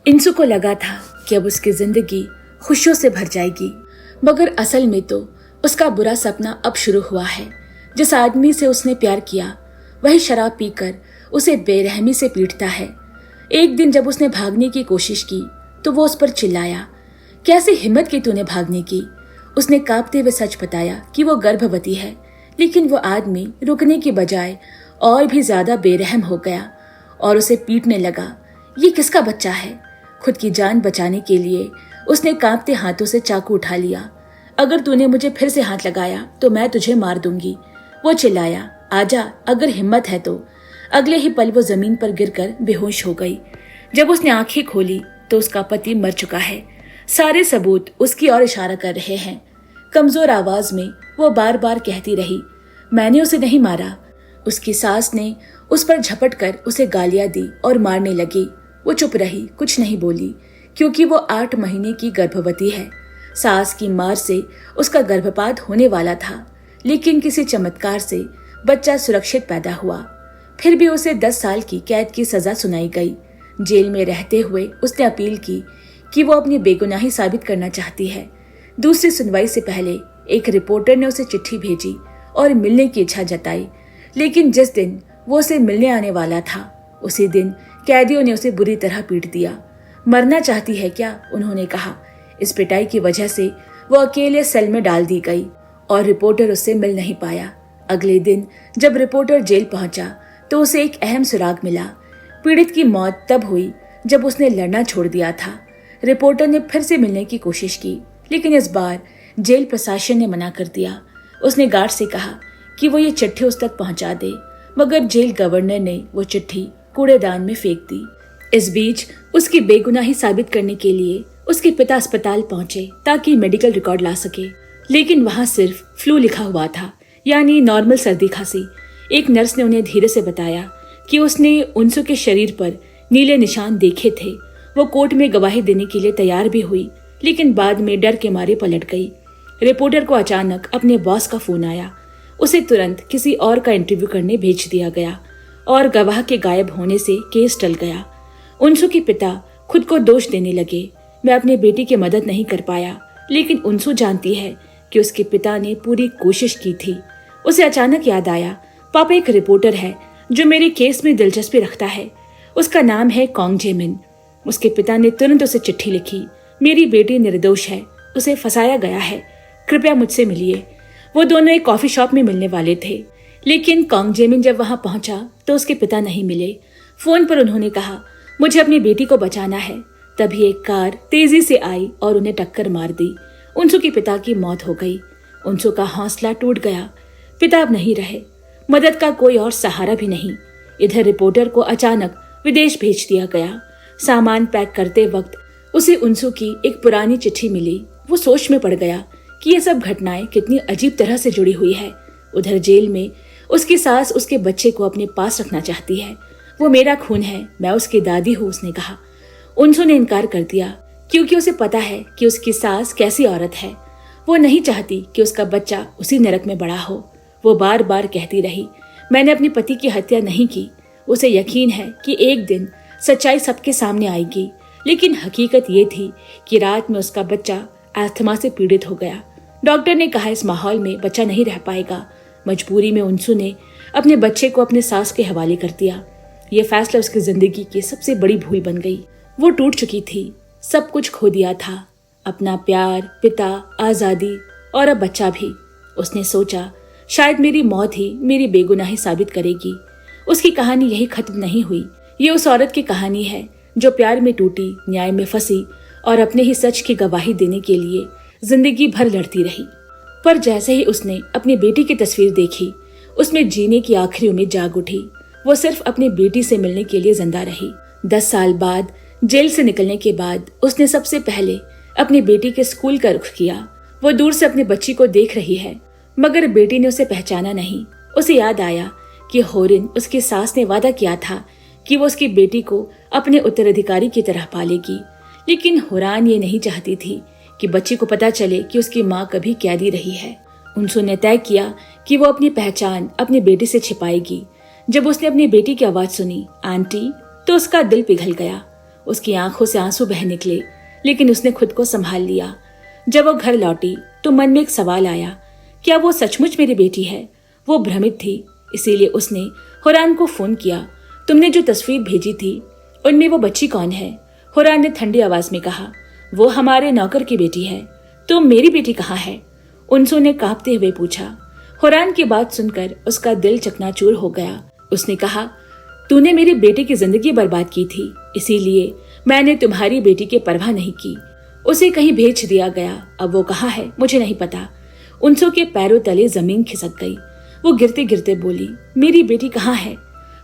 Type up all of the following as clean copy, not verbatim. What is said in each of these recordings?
इंसु को लगा था कि अब उसकी जिंदगी खुशियों से भर जाएगी, मगर असल में तो उसका बुरा सपना अब शुरू हुआ है। जिस आदमी से उसने प्यार किया वही शराब पीकर उसे बेरहमी से पीटता है। एक दिन जब उसने भागने की कोशिश की तो वो उस पर चिल्लाया, कैसे हिम्मत की तूने भागने की। उसने कांपते हुए सच बताया कि वो गर्भवती है, लेकिन वो आदमी रुकने की बजाय और भी ज्यादा बेरहम हो गया और उसे पीटने लगा। ये किसका बच्चा है? खुद की जान बचाने के लिए उसने कांपते हाथों से चाकू उठा लिया। अगर तूने मुझे फिर से हाथ लगाया तो मैं तुझे मार दूंगी, वो चिल्लाया। आजा, अगर हिम्मत है तो। अगले ही पल वो जमीन पर गिरकर बेहोश हो गई। जब उसने आंखें खोली तो उसका पति मर चुका है। सारे सबूत उसकी ओर इशारा कर रहे हैं। कमजोर आवाज में वो बार बार कहती रही, मैंने उसे नहीं मारा। उसकी सास ने उस पर झपट कर उसे गालियां दी और मारने लगी। वो चुप रही, कुछ नहीं बोली, क्योंकि वो 8 महीने की गर्भवती है। सास की मार से उसका गर्भपात होने वाला था, लेकिन किसी चमत्कार से बच्चा सुरक्षित पैदा हुआ। फिर भी उसे 10 साल की कैद की सजा सुनाई गई। जेल में रहते हुए उसने अपील की कि वो अपनी बेगुनाही साबित करना चाहती है। दूसरी सुनवाई से पहले एक रिपोर्टर ने उसे चिट्ठी भेजी और मिलने की इच्छा जताई, लेकिन जिस दिन वो उसे मिलने आने वाला था उसी दिन कैदियों ने उसे बुरी तरह पीट दिया। मरना चाहती है क्या? उन्होंने कहा। इस पिटाई की वजह से वो अकेले सेल में डाल दी गई और रिपोर्टर उससे मिल नहीं पाया। अगले दिन जब रिपोर्टर जेल पहुंचा तो उसे एक अहम सुराग मिला। पीड़ित की मौत तब हुई जब उसने लड़ना छोड़ दिया था। रिपोर्टर ने फिर से मिलने की कोशिश की, लेकिन इस बार जेल प्रशासन ने मना कर दिया। उसने गार्ड से कहा कि वो ये चिट्ठी उस तक पहुंचा दे, मगर जेल गवर्नर ने वो चिट्ठी कूड़ेदान में फेंक दी। इस बीच उसकी बेगुनाही साबित करने के लिए उसके पिता अस्पताल पहुंचे ताकि मेडिकल रिकॉर्ड ला सके, लेकिन वहां सिर्फ फ्लू लिखा हुआ था, यानी नॉर्मल सर्दी खांसी। एक नर्स ने उन्हें धीरे से बताया कि उसने उनसु के शरीर पर नीले निशान देखे थे। वो कोर्ट में गवाही देने के लिए तैयार भी हुई, लेकिन बाद में डर के मारे पलट गई। रिपोर्टर को अचानक अपने बॉस का फोन आया। उसे तुरंत किसी और का इंटरव्यू करने भेज दिया गया और गवाह के गायब होने से केस टल गया। उनसु के पिता खुद को दोष देने लगे, मैं अपने बेटी की मदद नहीं कर पाया, लेकिन उनसु जानती है कि उसके पिता ने पूरी कोशिश की थी। उसे अचानक याद आया, पापा एक रिपोर्टर है जो मेरे केस में दिलचस्पी रखता है। उसका नाम है कॉन्ग जेमिन। उसके पिता ने तुरंत उसे चिट्ठी लिखी, मेरी बेटी निर्दोष है, उसे फंसाया गया है, कृपया मुझसे मिलिए। वो दोनों एक कॉफी शॉप में मिलने वाले थे, लेकिन कॉन्ग जेमिन जब वहां पहुंचा तो उसके पिता नहीं मिले। फोन पर उन्होंने कहा, मुझे अपनी बेटी को बचाना है। तभी एक कार तेजी से आई और उन्हें टक्कर मार दी। उनसु के पिता की मौत हो गई। उनसु का हौसला टूट गया। पिता अब नहीं रहे, मदद का कोई और सहारा भी नहीं। इधर रिपोर्टर को अचानक विदेश भेज दिया गया। सामान पैक करते वक्त उसे उनसु की एक पुरानी चिट्ठी मिली। वो सोच में पड़ गया कि ये सब घटनाएं कितनी अजीब तरह से जुड़ी हुई है। उधर जेल में उसकी सास उसके बच्चे को अपने पास रखना चाहती है। वो मेरा खून है, मैं उसकी दादी हूँ, उसने कहा। उनसु ने इनकार कर दिया, क्योंकि उसे पता है कि उसकी सास कैसी औरत है। वो नहीं चाहती कि उसका बच्चा उसी नरक में बड़ा हो। वो बार बार कहती रही, मैंने अपने पति की हत्या नहीं की। उसे यकीन है कि एक दिन सच्चाई सबके सामने आएगी, लेकिन हकीकत ये थी कि रात में उसका बच्चा अस्थमा से पीड़ित हो गया। डॉक्टर ने कहा इस माहौल में बच्चा नहीं रह पाएगा। मजबूरी में उनसु ने अपने बच्चे को अपने सास के हवाले कर दिया। ये फैसला उसकी जिंदगी की सबसे बड़ी भूल बन गई। वो टूट चुकी थी, सब कुछ खो दिया था, अपना प्यार, पिता, आजादी और अब बच्चा भी। उसने सोचा शायद मेरी मौत ही मेरी बेगुनाही साबित करेगी। उसकी कहानी यही खत्म नहीं हुई। ये उस औरत की कहानी है जो प्यार में टूटी, न्याय में फंसी और अपने ही सच की गवाही देने के लिए जिंदगी भर लड़ती रही। पर जैसे ही उसने अपनी बेटी की तस्वीर देखी, उसमें जीने की आखिरी उम्मीद जाग उठी। वो सिर्फ अपनी बेटी से मिलने के लिए जिंदा रही। 10 साल बाद जेल से निकलने के बाद उसने सबसे पहले अपनी बेटी के स्कूल का रुख किया। वो दूर से अपनी बच्ची को देख रही है, मगर बेटी ने उसे पहचाना नहीं। उसे याद आया कि होरिन, उसकी सास, ने वादा किया था कि वो उसकी बेटी को अपने उत्तराधिकारी की तरह पालेगी, लेकिन हुरान ये नहीं चाहती थी कि बच्ची को पता चले कि उसकी माँ कभी कैदी रही है। उनसु ने तय किया कि वो अपनी पहचान अपनी बेटी से छिपाएगी। जब उसने अपनी बेटी की आवाज सुनी, आंटी, तो उसका दिल पिघल गया। उसकी आंखों से आंसू बह निकले, लेकिन उसने खुद को संभाल लिया। जब वो घर लौटी तो मन में एक सवाल आया, क्या वो सचमुच मेरी बेटी है? वो भ्रमित थी, इसीलिए उसने हुरान को फोन किया। तुमने जो तस्वीर भेजी थी उनमें वो बच्ची कौन है? हुरान ने ठंडी आवाज में कहा, वो हमारे नौकर की बेटी है। तो मेरी बेटी कहाँ है? उनसू ने कांपते हुए पूछा। हुरान की बात सुनकर उसका दिल चकनाचूर हो गया। उसने कहा, तूने मेरी बेटी की जिंदगी बर्बाद की थी, इसीलिए मैंने तुम्हारी बेटी की परवाह नहीं की। उसे कहीं भेज दिया गया, अब वो कहाँ है मुझे नहीं पता। उनसू के पैरों तले जमीन खिसक गई। वो गिरते गिरते बोली, मेरी बेटी कहाँ है?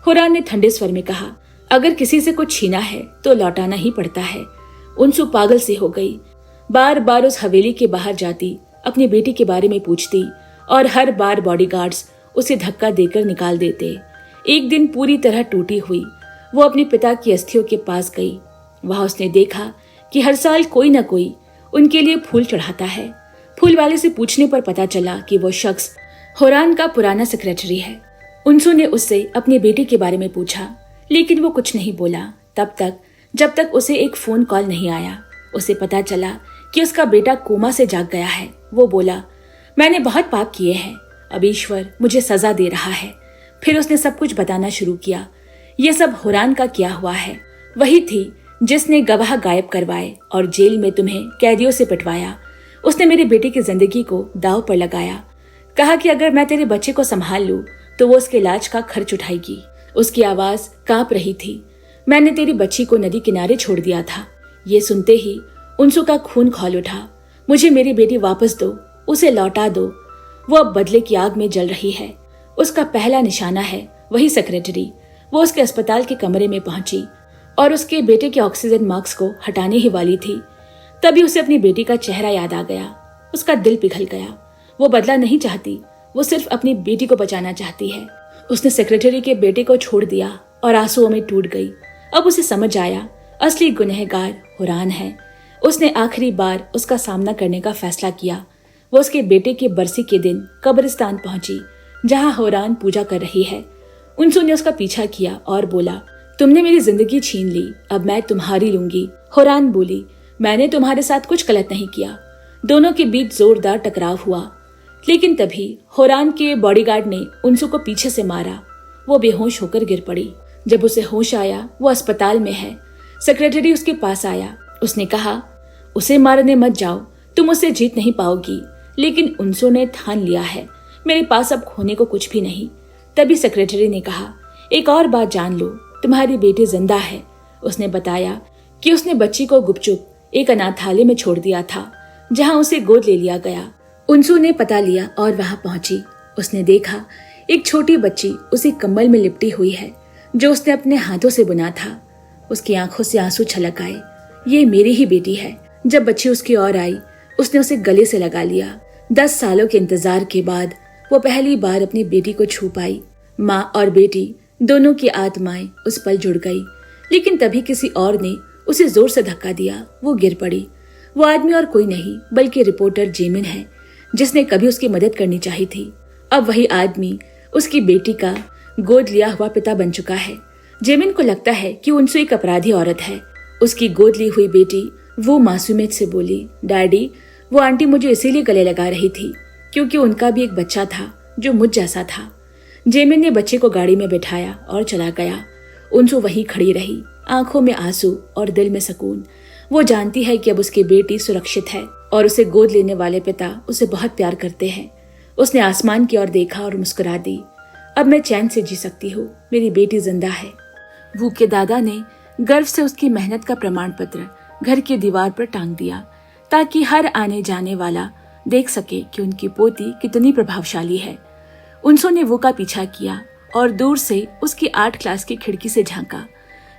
हुरान ने ठंडे स्वर में कहा, अगर किसी से कुछ छीना है तो लौटाना ही पड़ता है। उनसू पागल सी हो गई। बार बार उस हवेली के बाहर जाती, अपनी बेटी के बारे में पूछती और हर बार बॉडीगार्ड्स उसे धक्का देकर निकाल देते। एक दिन पूरी तरह टूटी हुई वो अपने पिता की अस्थियों के पास गई। वहां उसने देखा कि हर साल कोई न कोई उनके लिए फूल चढ़ाता है। फूल वाले से पूछने पर पता चला कि वो शख्स हुरान का पुराना सेक्रेटरी है। उनसू ने उससे अपनी बेटी के बारे में पूछा, लेकिन वो कुछ नहीं बोला तब तक जब तक उसे एक फोन कॉल नहीं आया। उसे पता चला कि उसका बेटा कोमा से जाग गया है। वो बोला, मैंने बहुत पाप किए हैं, अब ईश्वर मुझे सजा दे रहा है। फिर उसने सब कुछ बताना शुरू किया। ये सब हुरान का किया हुआ है। वही थी जिसने गवाह गायब करवाए और जेल में तुम्हें कैदियों से पिटवाया। उसने मेरी बेटी की जिंदगी को दांव पर लगाया। कहा कि अगर मैं तेरे बच्चे को संभाल लूं तो वो उसके इलाज का खर्च उठाएगी। उसकी आवाज कांप रही थी। मैंने तेरी बच्ची को नदी किनारे छोड़ दिया था। ये सुनते ही उनसू का खून खौल उठा। मुझे मेरी बेटी वापस दो, उसे लौटा दो। वो अब बदले की आग में जल रही है। उसका पहला निशाना है वही सेक्रेटरी। वो उसके अस्पताल के कमरे में पहुंची और उसके बेटे के ऑक्सीजन मास्क को हटाने ही वाली थी। तभी उसे अपनी बेटी का चेहरा याद आ गया। उसका दिल पिघल गया। वो बदला नहीं चाहती, वो सिर्फ अपनी बेटी को बचाना चाहती है। उसने सेक्रेटरी के बेटे को छोड़ दिया और आंसुओं में टूट गई। अब उसे समझ आया, असली गुनहगार हुरान है। उसने आखिरी बार उसका सामना करने का फैसला किया। वो उसके बेटे के बरसी के दिन कब्रिस्तान पहुंची जहां हुरान पूजा कर रही है। उनसू ने उसका पीछा किया और बोला, तुमने मेरी जिंदगी छीन ली, अब मैं तुम्हारी लूंगी। हुरान बोली, मैंने तुम्हारे साथ कुछ गलत नहीं किया। दोनों के बीच जोरदार टकराव हुआ, लेकिन तभी हुरान के बॉडीगार्ड ने उनसू को पीछे से मारा। वो बेहोश होकर गिर पड़ी। जब उसे होश आया वो अस्पताल में है। सेक्रेटरी उसके पास आया। उसने कहा, उसे मारने मत जाओ, तुम उसे जीत नहीं पाओगी। लेकिन उनसू ने ठान लिया है, मेरे पास अब खोने को कुछ भी नहीं। तभी सेक्रेटरी ने कहा, एक और बात जान लो, तुम्हारी बेटी जिंदा है। उसने बताया कि उसने बच्ची को गुपचुप एक अनाथालय में छोड़ दिया था, जहां उसे गोद ले लिया गया। उनसू ने पता लिया और वहां पहुंची। उसने देखा एक छोटी बच्ची उसी कंबल में लिपटी हुई है जो उसने अपने हाथों से बुना था। उसकी आंखों से आंसू छलक आए। ये मेरी ही बेटी है। जब बच्ची उसकी ओर आई, उसने उसे गले से लगा लिया। 10 सालों के इंतजार के बाद वो पहली बार अपनी बेटी को छू पाई। माँ और बेटी दोनों की आत्माएं उस पल जुड़ गई। लेकिन तभी किसी और ने उसे जोर से धक्का दिया। वो गिर पड़ी। वो आदमी और कोई नहीं बल्कि रिपोर्टर जेमिन है, जिसने कभी उसकी मदद करनी चाहिए थी। अब वही आदमी उसकी बेटी का गोद लिया हुआ पिता बन चुका है। जेमिन को लगता है कि उनसू एक अपराधी औरत है। उसकी गोद ली हुई बेटी वो मासूमियत से बोली, डैडी, वो आंटी मुझे इसीलिए गले लगा रही थी क्योंकि उनका भी एक बच्चा था जो मुझ जैसा था। जेमिन ने बच्चे को गाड़ी में बिठाया और चला गया। उनसू वहीं खड़ी रही, आंखों में आंसू और दिल में सुकून। वो जानती है कि अब उसकी बेटी सुरक्षित है और उसे गोद लेने वाले पिता उसे बहुत प्यार करते हैं। उसने आसमान की ओर देखा और मुस्कुरा दी। अब मैं चैन से जी सकती हूँ, मेरी बेटी जिंदा है। वू के दादा ने गर्व से उसकी मेहनत का प्रमाण पत्र घर की दीवार पर टांग दिया ताकि हर आने जाने वाला देख सके कि उनकी पोती कितनी प्रभावशाली है। उनसू ने वो का पीछा किया और दूर से उसकी 8 क्लास की खिड़की से झांका।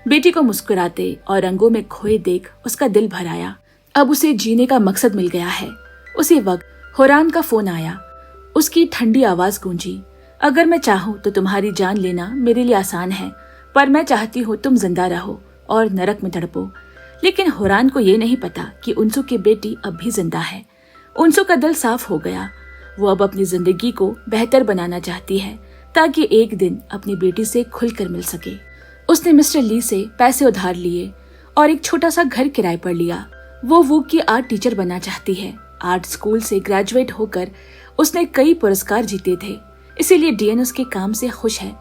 बेटी को मुस्कुराते और रंगों में खोए देख उसका दिल भर आया। अब उसे जीने का मकसद मिल गया है। उसी वक्त हुरान का फोन आया। उसकी ठंडी आवाज गूंजी, अगर मैं चाहूँ तो तुम्हारी जान लेना मेरे लिए आसान है, पर मैं चाहती हूँ तुम जिंदा रहो और नरक में तड़पो। लेकिन हुरान को ये नहीं पता कि उनसू की बेटी अब भी जिंदा है। उनसू का दिल साफ हो गया। वो अब अपनी जिंदगी को बेहतर बनाना चाहती है ताकि एक दिन अपनी बेटी से खुलकर मिल सके। उसने मिस्टर ली से पैसे उधार लिए और एक छोटा सा घर किराए पर लिया। वो वू की आर्ट टीचर बनना चाहती है। आर्ट स्कूल से ग्रेजुएट होकर उसने कई पुरस्कार जीते थे, इसीलिए डीएन उसके काम से खुश है।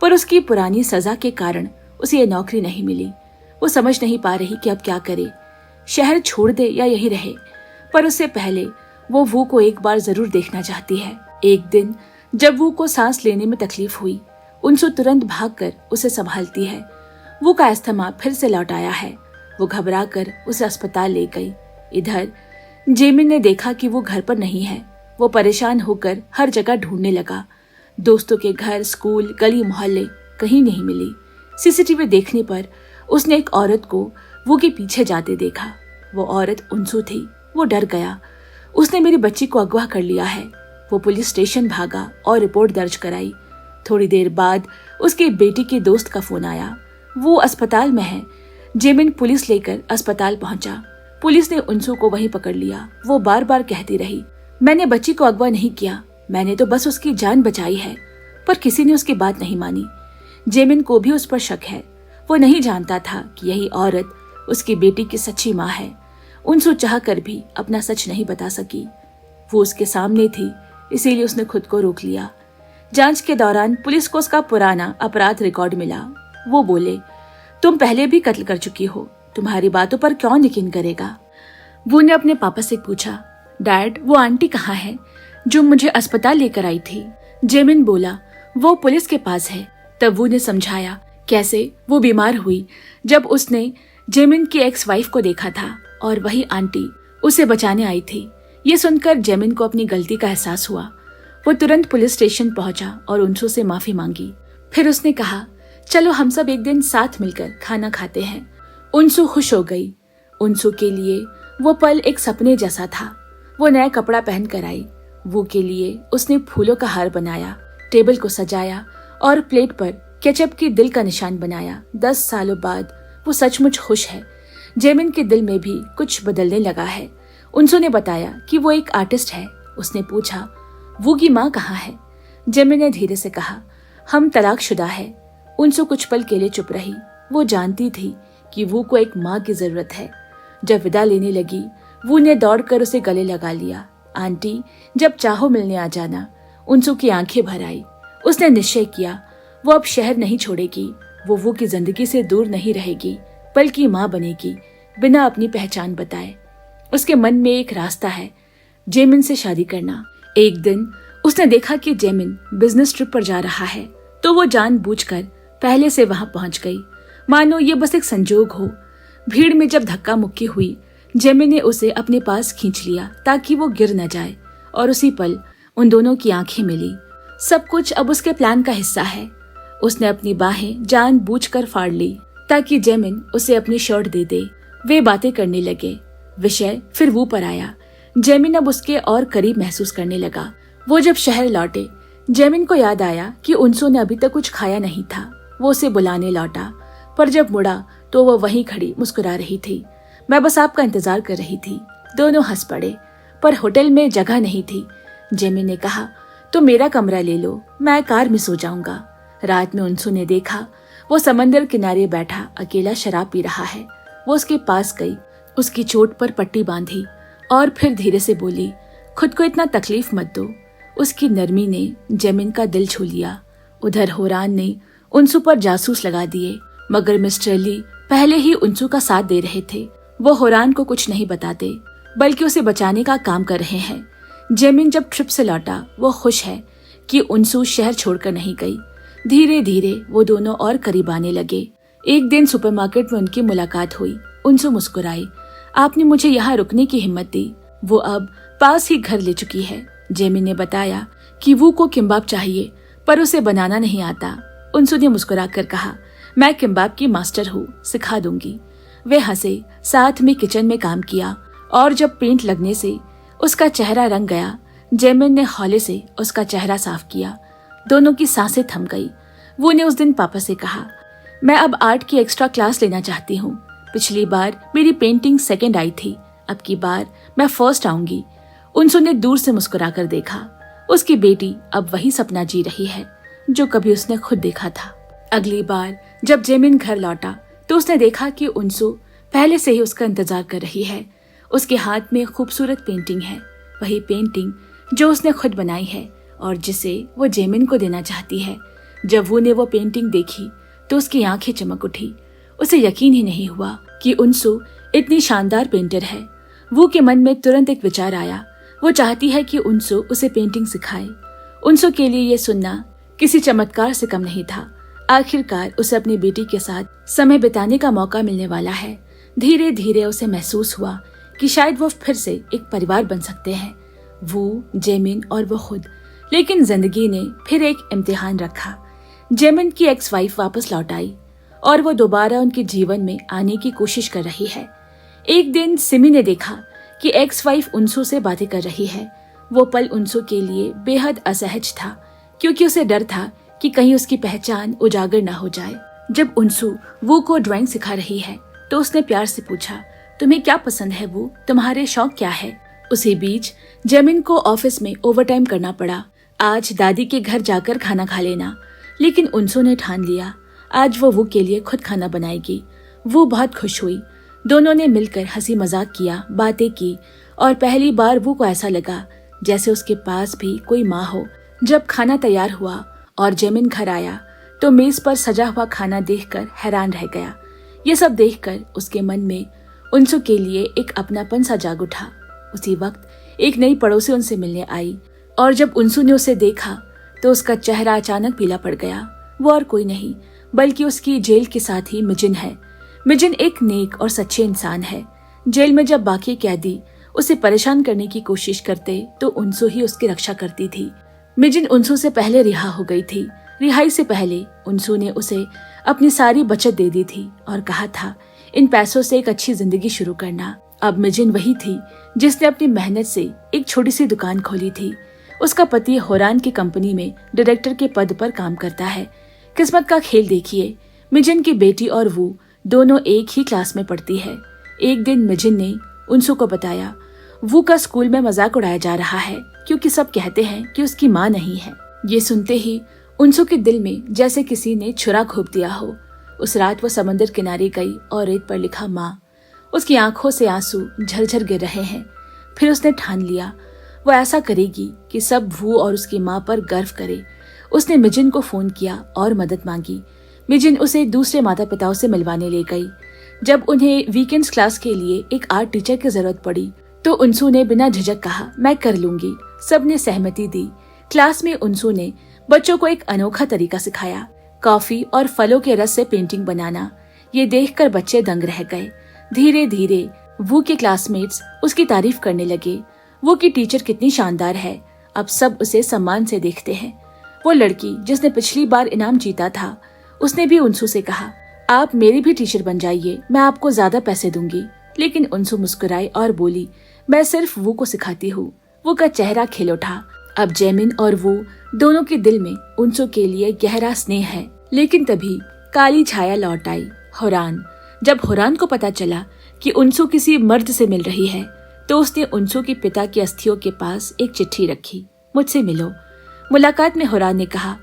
पर उसकी पुरानी सजा के कारण उसे ये नौकरी नहीं मिली। वो समझ नहीं पा रही कि अब क्या करे, शहर छोड़ दे या यही रहे। पर उससे पहले वो वू को एक बार जरूर देखना चाहती है। एक दिन जब वू को सांस लेने में तकलीफ हुई, उनसु तुरंत भागकर उसे संभालती है। वू का अस्थमा फिर से लौट आया है। वो घबरा कर उसे अस्पताल ले गई। इधर जेमिन ने देखा कि वो घर पर नहीं है। वो परेशान होकर हर जगह ढूंढने लगा। दोस्तों के घर, स्कूल, गली मोहल्ले, कहीं नहीं मिली। सीसीटीवी देखने पर उसने एक औरत को वो के पीछे जाते देखा। वो औरत उनसु थी। वो डर गया। उसने मेरी बच्ची को अगवा कर लिया है। वो पुलिस स्टेशन भागा और रिपोर्ट दर्ज कराई। थोड़ी देर बाद उसकी बेटी के दोस्त का फोन आया। वो अस्पताल में है। जेमिन पुलिस लेकर अस्पताल पहुंचा। पुलिस ने उनसु को वहीं पकड़ लिया। वो बार बार कहती रही, मैंने बच्ची को अगवा नहीं किया, मैंने तो बस उसकी जान बचाई है। पर किसी ने उसकी बात नहीं मानी। जेमिन को भी उस पर शक है। वो नहीं जानता था कि यही औरत उसकी बेटी की सच्ची माँ है। उनसु चाहकर भी अपना सच नहीं बता सकी। वो उसके सामने थी, इसीलिए उसने खुद को रोक लिया। जांच के दौरान पुलिस को उसका पुराना अपराध रिकॉर्ड मिला। वो बोले, तुम पहले भी कत्ल कर चुकी हो, तुम्हारी बातों पर कौन यकीन करेगा। वो ने अपने पापा से पूछा, डैड वो आंटी कहाँ है जो मुझे अस्पताल लेकर आई थी। जेमिन बोला, वो पुलिस के पास है। तब वो ने समझाया कैसे वो बीमार हुई जब उसने जेमिन की एक्स वाइफ को देखा था और वही आंटी उसे बचाने आई थी। ये सुनकर जेमिन को अपनी गलती का एहसास हुआ। वो तुरंत पुलिस स्टेशन पहुंचा और उनसु से माफी मांगी। फिर उसने कहा, चलो हम सब एक दिन साथ मिलकर खाना खाते हैं। उनसु खुश हो गई। उनसु के लिए वो पल एक सपने जैसा था। वो नया कपड़ा पहन कर आई। वो के लिए उसने फूलों का हार बनाया, टेबल को सजाया और प्लेट पर केचप की दिल का निशान बनाया। 10 सालों बाद वो सचमुच खुश है। जेमिन के दिल में भी कुछ बदलने लगा है। उनसु ने बताया कि वो एक आर्टिस्ट है। उसने पूछा, वो की माँ कहाँ है। जेमिन ने धीरे से कहा, हम तलाकशुदा है। उनसु कुछ पल के लिए चुप रही। वो जानती थी कि वो को एक माँ की जरूरत है। जब विदा लेने लगी, वो ने दौड़कर उसे गले लगा लिया। आंटी, जब चाहो मिलने आ जाना। उनसु की आंखें भर आई। उसने निश्चय किया, वो अब शहर नहीं छोड़ेगी। वो की जिंदगी से दूर नहीं रहेगी, बल्कि माँ बनेगी, बिना अपनी पहचान बताए। उसके मन में एक रास्ता है, जेमिन से शादी करना। एक दिन उसने देखा कि जेमिन बिजनेस ट्रिप पर जा रहा है, तो वो जानबूझकर पहले से वहां पहुंच गई, मानो ये बस एक संजोग हो। भीड़ में जब धक्का मुक्की हुई, जेमिन ने उसे अपने पास खींच लिया ताकि वो गिर न जाए, और उसी पल उन दोनों की आंखें मिली। सब कुछ अब उसके प्लान का हिस्सा है। उसने अपनी बाहें जानबूझकर फाड़ ली ताकि जेमिन उसे अपनी शर्ट दे दे। वे बातें करने लगे। विषय फिर वो पर आया। जेमिन अब उसके और करीब महसूस करने लगा। वो जब शहर लौटे, जेमिन को याद आया कि उनसु ने अभी तक कुछ खाया नहीं था। वो उसे बुलाने लौटा, पर जब मुड़ा तो वो वहीं खड़ी मुस्कुरा रही थी। मैं बस आपका इंतजार कर रही थी। दोनों हंस पड़े, पर होटल में जगह नहीं थी। जेमिन ने कहा, तो मेरा कमरा ले लो, मैं कार में सो जाऊंगा। रात में उनसु ने देखा वो समंदर किनारे बैठा अकेला शराब पी रहा है। वो उसके पास गई, उसकी चोट पर पट्टी बांधी और फिर धीरे से बोली, खुद को इतना तकलीफ मत दो। उसकी नरमी ने जेमिन का दिल छू लिया। उधर होरान ने उनसु पर जासूस लगा दिए, मगर मिस्टर ली पहले ही उनसु का साथ दे रहे थे। वो होरान को कुछ नहीं बताते, बल्कि उसे बचाने का काम कर रहे हैं। जेमिन जब ट्रिप से लौटा, वो खुश है कि उनसु शहर छोड़कर नहीं गई। धीरे धीरे वो दोनों और करीब आने लगे। एक दिन सुपरमार्केट में उनकी मुलाकात हुई। उनसु मुस्कुराई, आपने मुझे यहाँ रुकने की हिम्मत दी। वो अब पास ही घर ले चुकी है। जेमिन ने बताया कि वो को किम्बाब चाहिए, पर उसे बनाना नहीं आता। उनसु ने मुस्कुराकर कहा, मैं किम्बाब की मास्टर हूँ, सिखा दूंगी। वे हंसे, साथ में किचन में काम किया, और जब पेंट लगने से उसका चेहरा रंग गया, जेमिन ने हौले से उसका चेहरा साफ किया। दोनों की सांसें थम गई। वो ने उस दिन पापा से कहा, मैं अब आर्ट की एक्स्ट्रा क्लास लेना चाहती हूँ। पिछली बार मेरी पेंटिंग सेकंड आई थी, अब की बार मैं फर्स्ट आऊंगी। उनसु ने दूर से मुस्कुराकर देखा। उसकी बेटी अब वही सपना जी रही है जो कभी उसने खुद देखा था। अगली बार जब जेमिन घर लौटा तो उसने देखा कि उनसु पहले से ही उसका इंतजार कर रही है। उसके हाथ में खूबसूरत पेंटिंग है, वही पेंटिंग जो उसने खुद बनाई है और जिसे वो जेमिन को देना चाहती है। जब वो ने वो पेंटिंग देखी तो उसकी आंखें चमक उठी। उसे यकीन ही नहीं हुआ कि उनसू इतनी शानदार पेंटर है। वो के मन में तुरंत एक विचार आया। वो चाहती है कि उनसू उसे पेंटिंग सिखाए। उनसू के लिए ये सुनना किसी चमत्कार से कम नहीं था। आखिरकार उसे अपनी बेटी के साथ समय बिताने का मौका मिलने वाला है। धीरे धीरे उसे महसूस हुआ कि शायद वो फिर से एक परिवार बन सकते हैं, वो, जेमिन और वो खुद। लेकिन जिंदगी ने फिर एक इम्तिहान रखा। जेमिन की एक्स वाइफ वापस लौट आई और वो दोबारा उनके जीवन में आने की कोशिश कर रही है। एक दिन सिमी ने देखा कि एक्स वाइफ उनसू से बातें कर रही है। वो पल उनसू के लिए बेहद असहज था, क्योंकि उसे डर था कि कहीं उसकी पहचान उजागर न हो जाए। जब उनसू वो को ड्राइंग सिखा रही है तो उसने प्यार से पूछा, तुम्हें क्या पसंद है वो, तुम्हारे शौक क्या है? उसी बीच जेमिन को ऑफिस में ओवरटाइम करना पड़ा। आज दादी के घर जाकर खाना खा लेना, लेकिन उनसू ने ठान लिया आज वो के लिए खुद खाना बनाएगी। वो बहुत खुश हुई। दोनों ने मिलकर हंसी मजाक किया, बातें की और पहली बार वो को ऐसा लगा जैसे उसके पास भी कोई माँ हो। जब खाना तैयार हुआ और जेमिन घर आया तो मेज पर सजा हुआ खाना देखकर हैरान रह गया। ये सब देखकर उसके मन में उनसू के लिए एक अपनापन सा जाग उठा। उसी वक्त एक नई पड़ोसी उनसे मिलने आई और जब उनसू ने उसे देखा तो उसका चेहरा अचानक पीला पड़ गया। वो और कोई नहीं बल्कि उसकी जेल के साथ ही मिजिन है। मिजिन एक नेक और सच्चे इंसान है। जेल में जब बाकी कैदी उसे परेशान करने की कोशिश करते तो उनसू ही उसकी रक्षा करती थी। मिजिन उनसू से पहले रिहा हो गई थी। रिहाई से पहले उनसू ने उसे अपनी सारी बचत दे दी थी और कहा था इन पैसों से एक अच्छी जिंदगी शुरू करना। अब मिजिन वही थी जिसने अपनी मेहनत से एक छोटी सी दुकान खोली थी। उसका पति होरान की कंपनी में डायरेक्टर के पद पर काम करता है। किस्मत का खेल देखिए, मिजिन की बेटी और वो दोनों एक ही क्लास में पढ़ती है। एक दिन मिजिन ने उनसू को बताया वो का स्कूल में मजाक उड़ाया जा रहा है क्योंकि सब कहते हैं कि उसकी माँ नहीं है। ये सुनते ही उनसू के दिल में जैसे किसी ने छुरा घोंप दिया हो। उस रात वो समंदर किनारे गई और रेत पर लिखा माँ। उसकी आंखों से आंसू झरझर गिर रहे हैं। फिर उसने ठान लिया वो ऐसा करेगी कि सब वो और उसकी माँ पर गर्व करे। उसने मिजिन को फोन किया और मदद मांगी। मिजिन उसे दूसरे माता पिताओं से मिलवाने ले गई। जब उन्हें वीकेंड्स क्लास के लिए एक आर्ट टीचर की जरूरत पड़ी तो उनसू ने बिना झिझक कहा मैं कर लूंगी। सबने सहमति दी। क्लास में उनसू ने बच्चों को एक अनोखा तरीका सिखाया, कॉफी और फलों के रस से पेंटिंग बनाना। ये देखकर बच्चे दंग रह गए। धीरे धीरे वो के क्लासमेट्स उसकी तारीफ करने लगे। वो की टीचर कितनी शानदार है, अब सब उसे सम्मान से देखते हैं। वो लड़की जिसने पिछली बार इनाम जीता था उसने भी उनसू से कहा आप मेरी भी टीचर बन जाइए, मैं आपको ज्यादा पैसे दूंगी। लेकिन उनसू मुस्कुराई और बोली मैं सिर्फ वो को सिखाती हूँ। वो का चेहरा खिल उठा। अब जेमिन और वो दोनों के दिल में उनसू के लिए गहरा स्नेह है। लेकिन तभी काली छाया लौट आई, होरान। जब होरान को पता चला कि उनसू किसी मर्द से मिल रही है तो उसने उनसू के पिता की अस्थियों के पास एक चिट्ठी रखी, मुझसे मिलो। मुलाकात में होरान ने कहा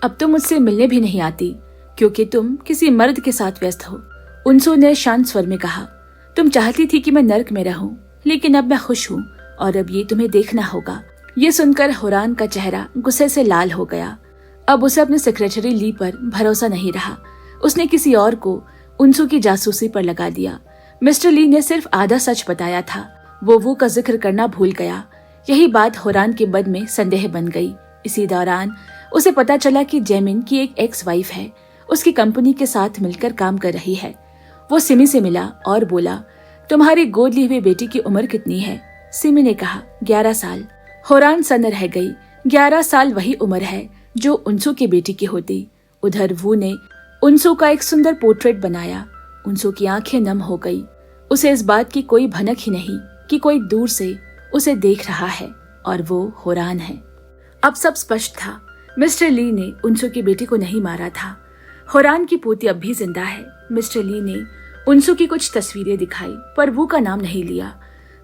अब तुम मुझसे मिलने भी नहीं आती क्योंकि तुम किसी मर्द के साथ व्यस्त हो। उनसू ने शांत स्वर में कहा तुम चाहती थी कि मैं नर्क में रहूं, लेकिन अब मैं खुश हूँ और अब ये तुम्हें देखना होगा। ये सुनकर होरान का चेहरा गुस्से से लाल हो गया। अब उसे अपने सेक्रेटरी ली पर भरोसा नहीं रहा। उसने किसी और को उनसू की जासूसी पर लगा दिया। मिस्टर ली ने सिर्फ आधा सच बताया था। वो का जिक्र करना भूल गया। यही बात होरान के मन में संदेह बन गई। इसी दौरान उसे पता चला कि जेमिन की एक एक्स वाइफ है, उसकी कंपनी के साथ मिलकर काम कर रही है। वो सिमी से मिला और बोला तुम्हारी गोद ली हुई बेटी की उम्र कितनी है? सिमी ने कहा 11 साल। होरान सन्न रह गई। 11 साल वही उम्र है जो उनसू की बेटी की होती। उधर वो ने उनसू का एक सुंदर पोर्ट्रेट बनाया। उनसू की आंखें नम हो गई। उसे इस बात की कोई भनक ही नहीं कि कोई दूर से उसे देख रहा है और वो होरान है। अब सब स्पष्ट था। मिस्टर ली ने उनसू की बेटी को नहीं मारा था। होरान की पोती अब भी जिंदा है। मिस्टर ली ने उनसू की कुछ तस्वीरें दिखाई पर वो का नाम नहीं लिया।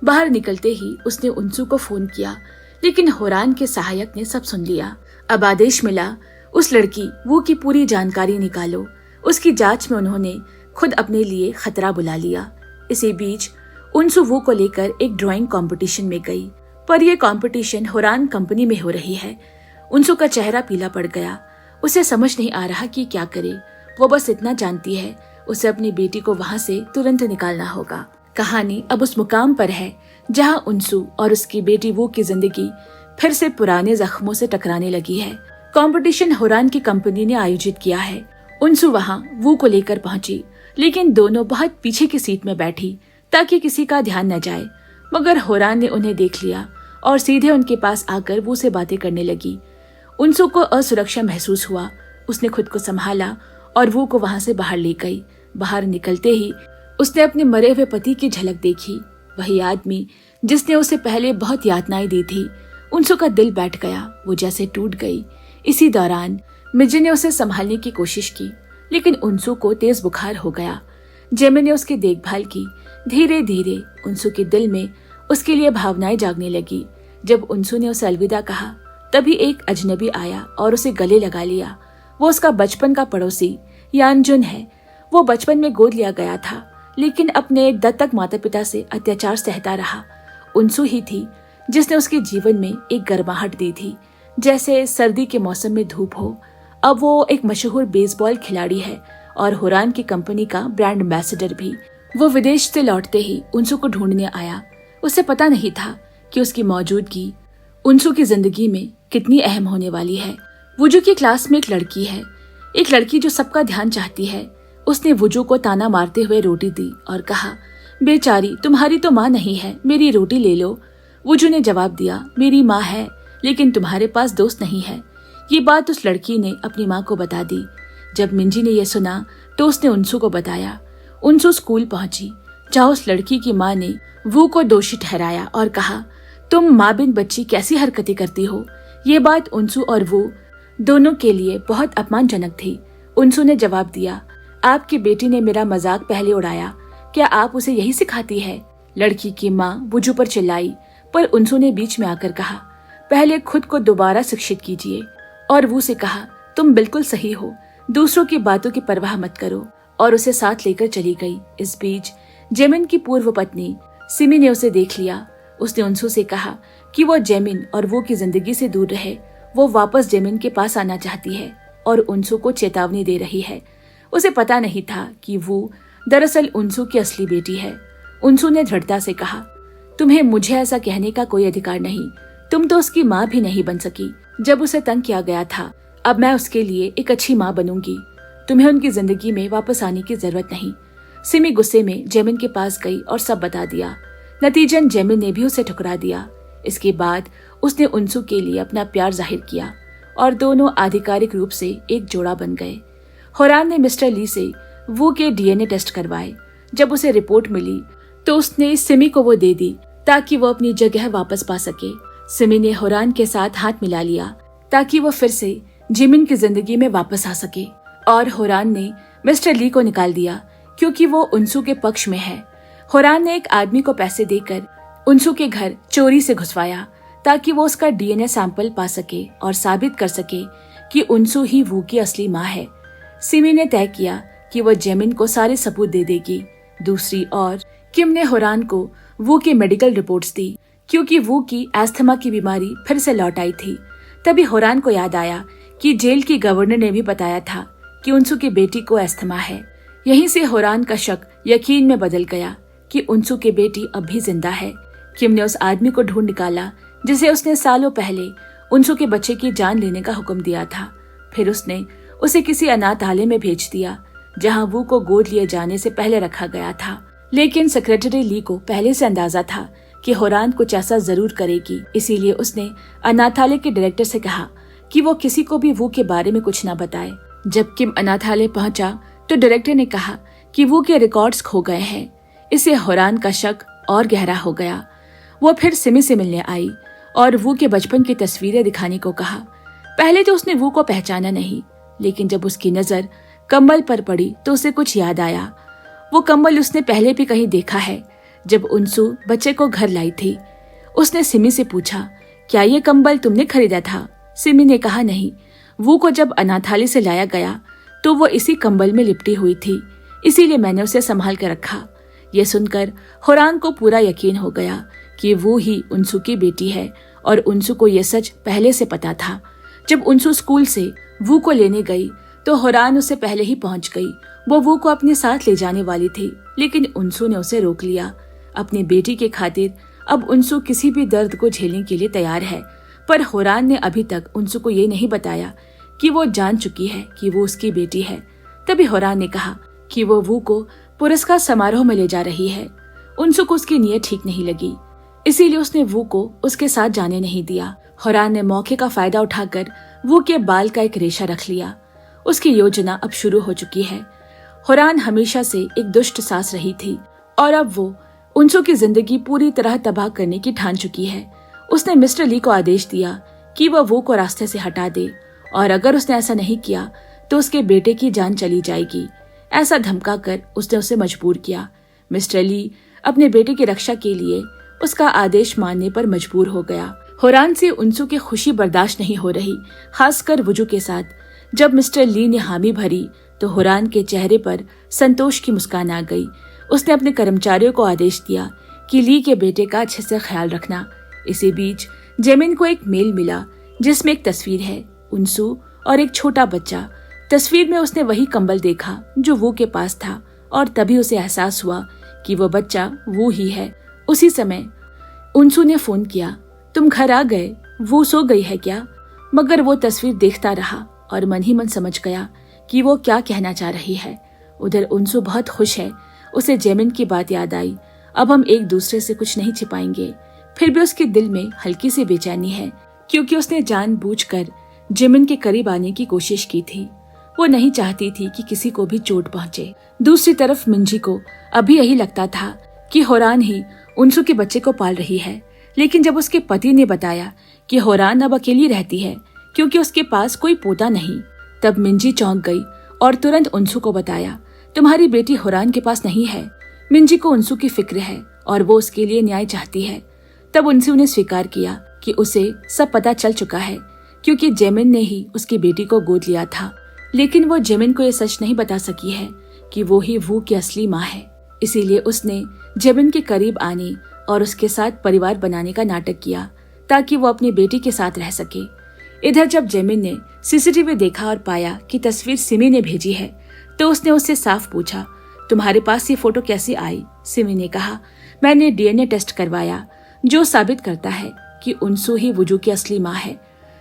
बाहर निकलते ही उसने उनसू को फोन किया, लेकिन होरान के सहायक ने सब सुन लिया। अब आदेश मिला उस लड़की वो की पूरी जानकारी निकालो। उसकी जांच में उन्होंने खुद अपने लिए खतरा बुला लिया। इसी बीच उनसु वू को लेकर एक ड्राइंग कंपटीशन में गई, पर यह कंपटीशन होरान कंपनी में हो रही है। उनसु का चेहरा पीला पड़ गया। उसे समझ नहीं आ रहा कि क्या करे। वो बस इतना जानती है, उसे अपनी बेटी को वहां से तुरंत निकालना होगा। कहानी अब उस मुकाम पर है जहां उनसु और उसकी बेटी वू की जिंदगी फिर से पुराने जख्मों से टकराने लगी है। कंपटीशन होरान की कंपनी ने आयोजित किया है। उनसु वहां वू को लेकर पहुंची, लेकिन दोनों बहुत पीछे की सीट में बैठी ताकि किसी का ध्यान न जाए। मगर होरान ने उन्हें देख लिया और सीधे उनके पास आकर वू से बातें करने लगी। उनसु को असुरक्षा महसूस हुआ। उसने खुद को संभाला और वू को वहां से बाहर ले गई। बाहर निकलते ही उसने अपने मरे हुए पति की झलक देखी, वही आदमी जिसने उसे पहले बहुत यातनाएं दी थी। उनसु का दिल बैठ गया, वो जैसे टूट गई। इसी दौरान मिजी ने उसे संभालने की कोशिश की, लेकिन उनसु को तेज बुखार हो गया। जेमे ने उसकी देखभाल की। धीरे धीरे उनसु के दिल में उसके लिए भावनाएं जागने लगी। जब उनसु ने उसे अलविदा कहा, तभी एक अजनबी आया और उसे गले लगा लिया। वो उसका बचपन का पड़ोसी यानजुन है। वो बचपन में गोद लिया गया था, लेकिन अपने दत्तक माता पिता से अत्याचार सहता रहा। उनसु ही थी जिसने उसके जीवन में एक गर्माहट दी थी, जैसे सर्दी के मौसम में धूप हो। अब वो एक मशहूर बेसबॉल खिलाड़ी है और होरान की कंपनी का ब्रांड एम्बेसडर भी। वो विदेश से लौटते ही उनसु को ढूंढने आया। उसे पता नहीं था कि उसकी मौजूदगी उनसु की जिंदगी में कितनी अहम होने वाली है। वुजू की क्लास में एक लड़की जो सबका ध्यान चाहती है। उसने वुजू को ताना मारते हुए रोटी दी और कहा, बेचारी, तुम्हारी तो माँ नहीं है, मेरी रोटी ले लो। वुजू ने जवाब दिया, मेरी माँ है, लेकिन तुम्हारे पास दोस्त नहीं है। ये बात उस लड़की ने अपनी माँ को बता दी। जब मिंजी ने यह सुना तो उसने उनसु को बताया। उनसु स्कूल पहुंची, जहाँ उस लड़की की माँ ने वू को दोषी ठहराया और कहा, तुम माँ बिन बच्ची कैसी हरकतें करती हो। ये बात उनसु और वो दोनों के लिए बहुत अपमानजनक थी। उनसु ने जवाब दिया, आपकी बेटी ने मेरा मजाक पहले उड़ाया, क्या आप उसे यही सिखाती है। लड़की की माँ वुजू पर चिल्लाई, पर उनसु ने बीच में आकर कहा, पहले खुद को दोबारा शिक्षित कीजिए। और वू से कहा, तुम बिल्कुल सही हो, दूसरों की बातों की परवाह मत करो, और उसे साथ लेकर चली गई। इस बीच जेमिन की पूर्व पत्नी सिमी ने उसे देख लिया। उसने उनसु से कहा कि वो जेमिन और वो की जिंदगी से दूर रहे। वो वापस जेमिन के पास आना चाहती है और उनसु को चेतावनी दे रही है। उसे पता नहीं था कि वो दरअसल उनसु की असली बेटी है। उनसु ने दृढ़ता से कहा, तुम्हें मुझे ऐसा कहने का कोई अधिकार नहीं। तुम तो उसकी माँ भी नहीं बन सकी जब उसे तंग किया गया था। अब मैं उसके लिए एक अच्छी माँ बनूंगी। तुम्हें उनकी जिंदगी में वापस आने की जरूरत नहीं। सिमी गुस्से में जेमिन के पास गई और सब बता दिया। नतीजन जेमिन ने भी उसे ठुकरा दिया। इसके बाद उसने उनसु के लिए अपना प्यार जाहिर किया और दोनों आधिकारिक रूप से एक जोड़ा बन गए। होरान ने मिस्टर ली से वू के डीएनए टेस्ट करवाए। जब उसे रिपोर्ट मिली तो उसने सिमी को वो दे दी ताकि वो अपनी जगह वापस पा सके। सिमी ने होरान के साथ हाथ मिला लिया ताकि वो फिर से जिमिन की जिंदगी में वापस आ सके, और होरान ने मिस्टर ली को निकाल दिया क्योंकि वो उनसु के पक्ष में है। होरान ने एक आदमी को पैसे देकर उनसु के घर चोरी से घुसवाया ताकि वो उसका डीएनए सैंपल पा सके और साबित कर सके कि उनसु ही वू की असली माँ है। सिमी ने तय किया कि वो जेमिन को सारे सबूत दे देगी। दूसरी ओर किम ने होरान को वू की मेडिकल रिपोर्ट्स दी क्योंकि वू की अस्थमा की बीमारी फिर से लौट आई थी। तभी होरान को याद आया कि जेल की गवर्नर ने भी बताया था कि उनसु की बेटी को अस्थमा है। यहीं से होरान का शक यकीन में बदल गया कि उनसु की बेटी अब भी जिंदा है। किम ने उस आदमी को ढूंढ निकाला जिसे उसने सालों पहले उनसु के बच्चे की जान लेने का हुक्म दिया था। फिर उसने उसे किसी अनाथालय में भेज दिया जहां वू को गोद लिए जाने से पहले रखा गया था। लेकिन सेक्रेटरी ली को पहले से अंदाजा था कि होरान कुछ ऐसा जरूर करेगी, इसीलिए उसने अनाथालय के डायरेक्टर से कहा कि वो किसी को भी वू के बारे में कुछ न बताए। जब किम अनाथालय पहुंचा तो डायरेक्टर ने कहा कि वू के रिकॉर्ड्स खो गए हैं। इससे होरान का शक और गहरा हो गया। वो फिर सिमी से मिलने आई और वू के बचपन की तस्वीरें दिखाने को कहा। पहले तो उसने वू को पहचाना नहीं, लेकिन जब उसकी नजर कंबल पर पड़ी तो उसे कुछ याद आया। वो कंबल उसने पहले भी कहीं देखा है जब उनसु बच्चे को घर लाई थी। उसने सिमी से पूछा, क्या ये कंबल तुमने खरीदा था? सिमी ने कहा, नहीं, वू को जब अनाथालय से लाया गया तो वो इसी कंबल में लिपटी हुई थी, इसीलिए मैंने उसे संभाल कर रखा। ये सुनकर होरान को पूरा यकीन हो गया कि वो ही उनसू की बेटी है और उनसू को यह सच पहले से पता था। जब उनसू स्कूल से वू को लेने गई तो होरान उससे पहले ही पहुंच गई। वो वू को अपने साथ ले जाने वाली थी, लेकिन उनसू ने उसे रोक लिया। अपनी बेटी के खातिर अब उनसू किसी भी दर्द को झेलने के लिए तैयार है, पर होरान ने अभी तक उनसू को ये नहीं बताया कि वो जान चुकी है कि वो उसकी बेटी है। तभी होरान ने कहा कि वो वू को पुरस्कार समारोह में ले जा रही है। उनसू को उसकी नीयत ठीक नहीं लगी, इसीलिए उसने वू को उसके साथ जाने नहीं दिया। होरान ने मौके का फायदा उठाकर वू के बाल का एक रेशा रख लिया। उसकी योजना अब शुरू हो चुकी है। होरान हमेशा से एक दुष्ट सास रही थी और अब वो उनसू की जिंदगी पूरी तरह तबाह करने की ठान चुकी है। उसने मिस्टर ली को आदेश दिया कि वह वू को रास्ते से हटा दे और अगर उसने ऐसा नहीं किया तो उसके बेटे की जान चली जाएगी। ऐसा धमका कर उसने उसे मजबूर किया। मिस्टर ली अपने बेटे की रक्षा के लिए उसका आदेश मानने पर मजबूर हो गया। होरान से उनसू की खुशी बर्दाश्त नहीं हो रही, खासकर वुजू के साथ। जब मिस्टर ली ने हामी भरी तो होरान के चेहरे पर संतोष की मुस्कान आ गई। उसने अपने कर्मचारियों को आदेश दिया कि ली के बेटे का अच्छे से ख्याल रखना। इसी बीच जेमिन को एक मेल मिला जिसमें एक तस्वीर है, उनसू और एक छोटा बच्चा। तस्वीर में उसने वही कंबल देखा जो वू के पास था और तभी उसे एहसास हुआ कि वो बच्चा वू ही है। उसी समय उनसू ने फोन किया, तुम घर आ गए? वो सो गई है क्या? मगर वो तस्वीर देखता रहा और मन ही मन समझ गया कि वो क्या कहना चाह रही है। उधर उनसू बहुत खुश है। उसे जेमिन की बात याद आई। अब हम एक दूसरे से कुछ नहीं छिपाएंगे। फिर भी उसके दिल में हल्की सी बेचैनी है, क्योंकि उसने जानबूझकर जेमिन के करीब आने की कोशिश की थी। वो नहीं चाहती थी कि किसी को भी चोट पहुंचे। दूसरी तरफ मिंजी को अभी यही लगता था कि होरान ही उनसू के बच्चे को पाल रही है, लेकिन जब उसके पति ने बताया कि होरान अब अकेली रहती है क्योंकि उसके पास कोई पोता नहीं, तब मिंजी चौंक गई और तुरंत उनसू को बताया, तुम्हारी बेटी होरान के पास नहीं है। मिंजी को उनसू की फिक्र है और वो उसके लिए न्याय चाहती है। तब उनसू ने स्वीकार किया कि उसे सब पता चल चुका है, क्योंकि जेमिन ने ही उसकी बेटी को गोद लिया था। लेकिन वो जेमिन को ये सच नहीं बता सकी है कि वो ही वू की असली माँ है। इसीलिए उसने जेमिन के करीब आने और उसके साथ परिवार बनाने का नाटक किया ताकि वो अपनी बेटी के साथ रह सके। इधर जब जेमिन ने सीसीटीवी देखा और पाया कि तस्वीर सिमी ने भेजी है तो उसने उससे साफ पूछा, तुम्हारे पास ये फोटो कैसे आई? सिमी ने कहा, मैंने डीएनए टेस्ट करवाया जो साबित करता है कि उनसू ही वुजू की असली माँ है।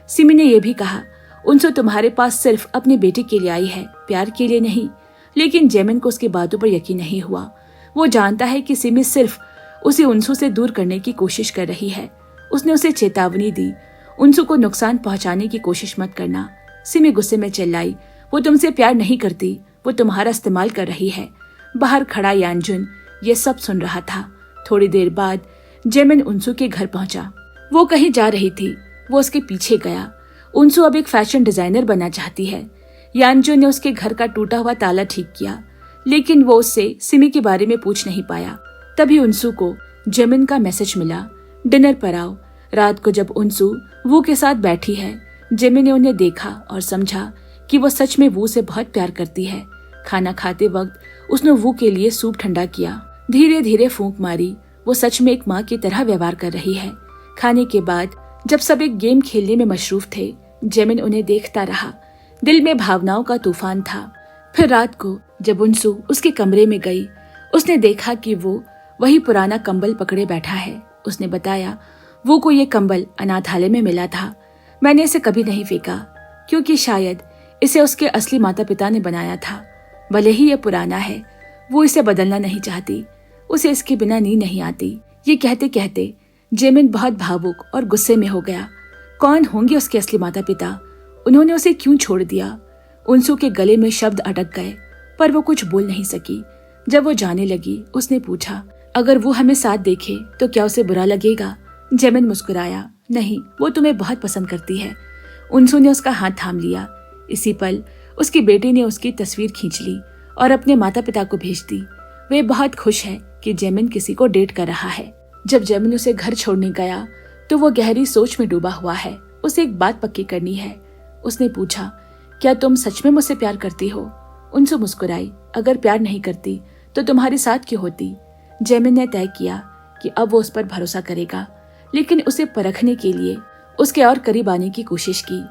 सिमी ने यह भी कहा, उनसू तुम्हारे पास सिर्फ अपनी बेटी के लिए आई है, प्यार के लिए नहीं। लेकिन जेमिन को उसकी बातों पर यकीन नहीं हुआ। वो जानता है कि सिमी सिर्फ उसे उनसू से दूर करने की कोशिश कर रही है। उसने उसे चेतावनी दी, उनसू को नुकसान पहुंचाने की कोशिश मत करना। सिमी गुस्से में चिल्लाई, वो तुमसे प्यार नहीं करती, वो तुम्हारा इस्तेमाल कर रही है। बाहर खड़ा यानजुन ये सब सुन रहा था। थोड़ी देर बाद जेमिन उनसू के घर पहुंचा। वो कहीं जा रही थी, वो उसके पीछे गया। उनसू अब एक फैशन डिजाइनर बनना चाहती है। यानजुन ने उसके घर का टूटा हुआ ताला ठीक किया, लेकिन वो उससे सिमी के बारे में पूछ नहीं पाया। तभी उनसू को जेमिन का मैसेज मिला, डिनर पर आओ। रात को जब उनसू वू के साथ बैठी है, जेमिन ने उन्हें देखा और समझा कि वो सच में वू से बहुत प्यार करती है। खाना खाते वक्त उसने वू के लिए सूप ठंडा किया, धीरे धीरे फूंक मारी। वो सच में एक माँ की तरह व्यवहार कर रही है। खाने के बाद जब सब एक गेम खेलने में मशरूफ थे, जेमिन उन्हें देखता रहा। दिल में भावनाओं का तूफान था। फिर रात को जब उनसू उसके कमरे में गई, उसने देखा कि वो वही पुराना कंबल पकड़े बैठा है। उसने बताया, वो को ये कंबल अनाथालय में मिला था। मैंने इसे कभी नहीं फेंका, क्योंकि शायद इसे उसके असली माता पिता ने बनाया था। भले ही ये पुराना है, वो इसे बदलना नहीं चाहती। उसे इसके बिना नींद नहीं आती। ये कहते कहते जेमिन बहुत भावुक और गुस्से में हो गया। कौन होंगे उसके असली माता पिता? उन्होंने उसे क्यों छोड़ दिया? उनसू के गले में शब्द अटक गए, पर वो कुछ बोल नहीं सकी। जब वो जाने लगी, उसने पूछा, अगर वो हमें साथ देखे तो क्या उसे बुरा लगेगा? जेमिन मुस्कुराया, नहीं, वो तुम्हें बहुत पसंद करती है। उनसू ने उसका हाथ थाम लिया। इसी पल उसकी बेटी ने उसकी तस्वीर खींच ली और अपने माता पिता को भेज दी। वे बहुत खुश है कि जेमिन किसी को डेट कर रहा है। जब जेमिन उसे घर छोड़ने गया तो वो गहरी सोच में डूबा हुआ है। उसे एक बात पक्की करनी है। उसने पूछा, क्या तुम सच में मुझसे प्यार करती हो? उनसू मुस्कुराई, अगर प्यार नहीं करती तो तुम्हारे साथ क्यों होती? जेमिन ने तय किया कि अब वो उस पर भरोसा करेगा, लेकिन उसे परखने के लिए उसके और करीब आने की कोशिश की।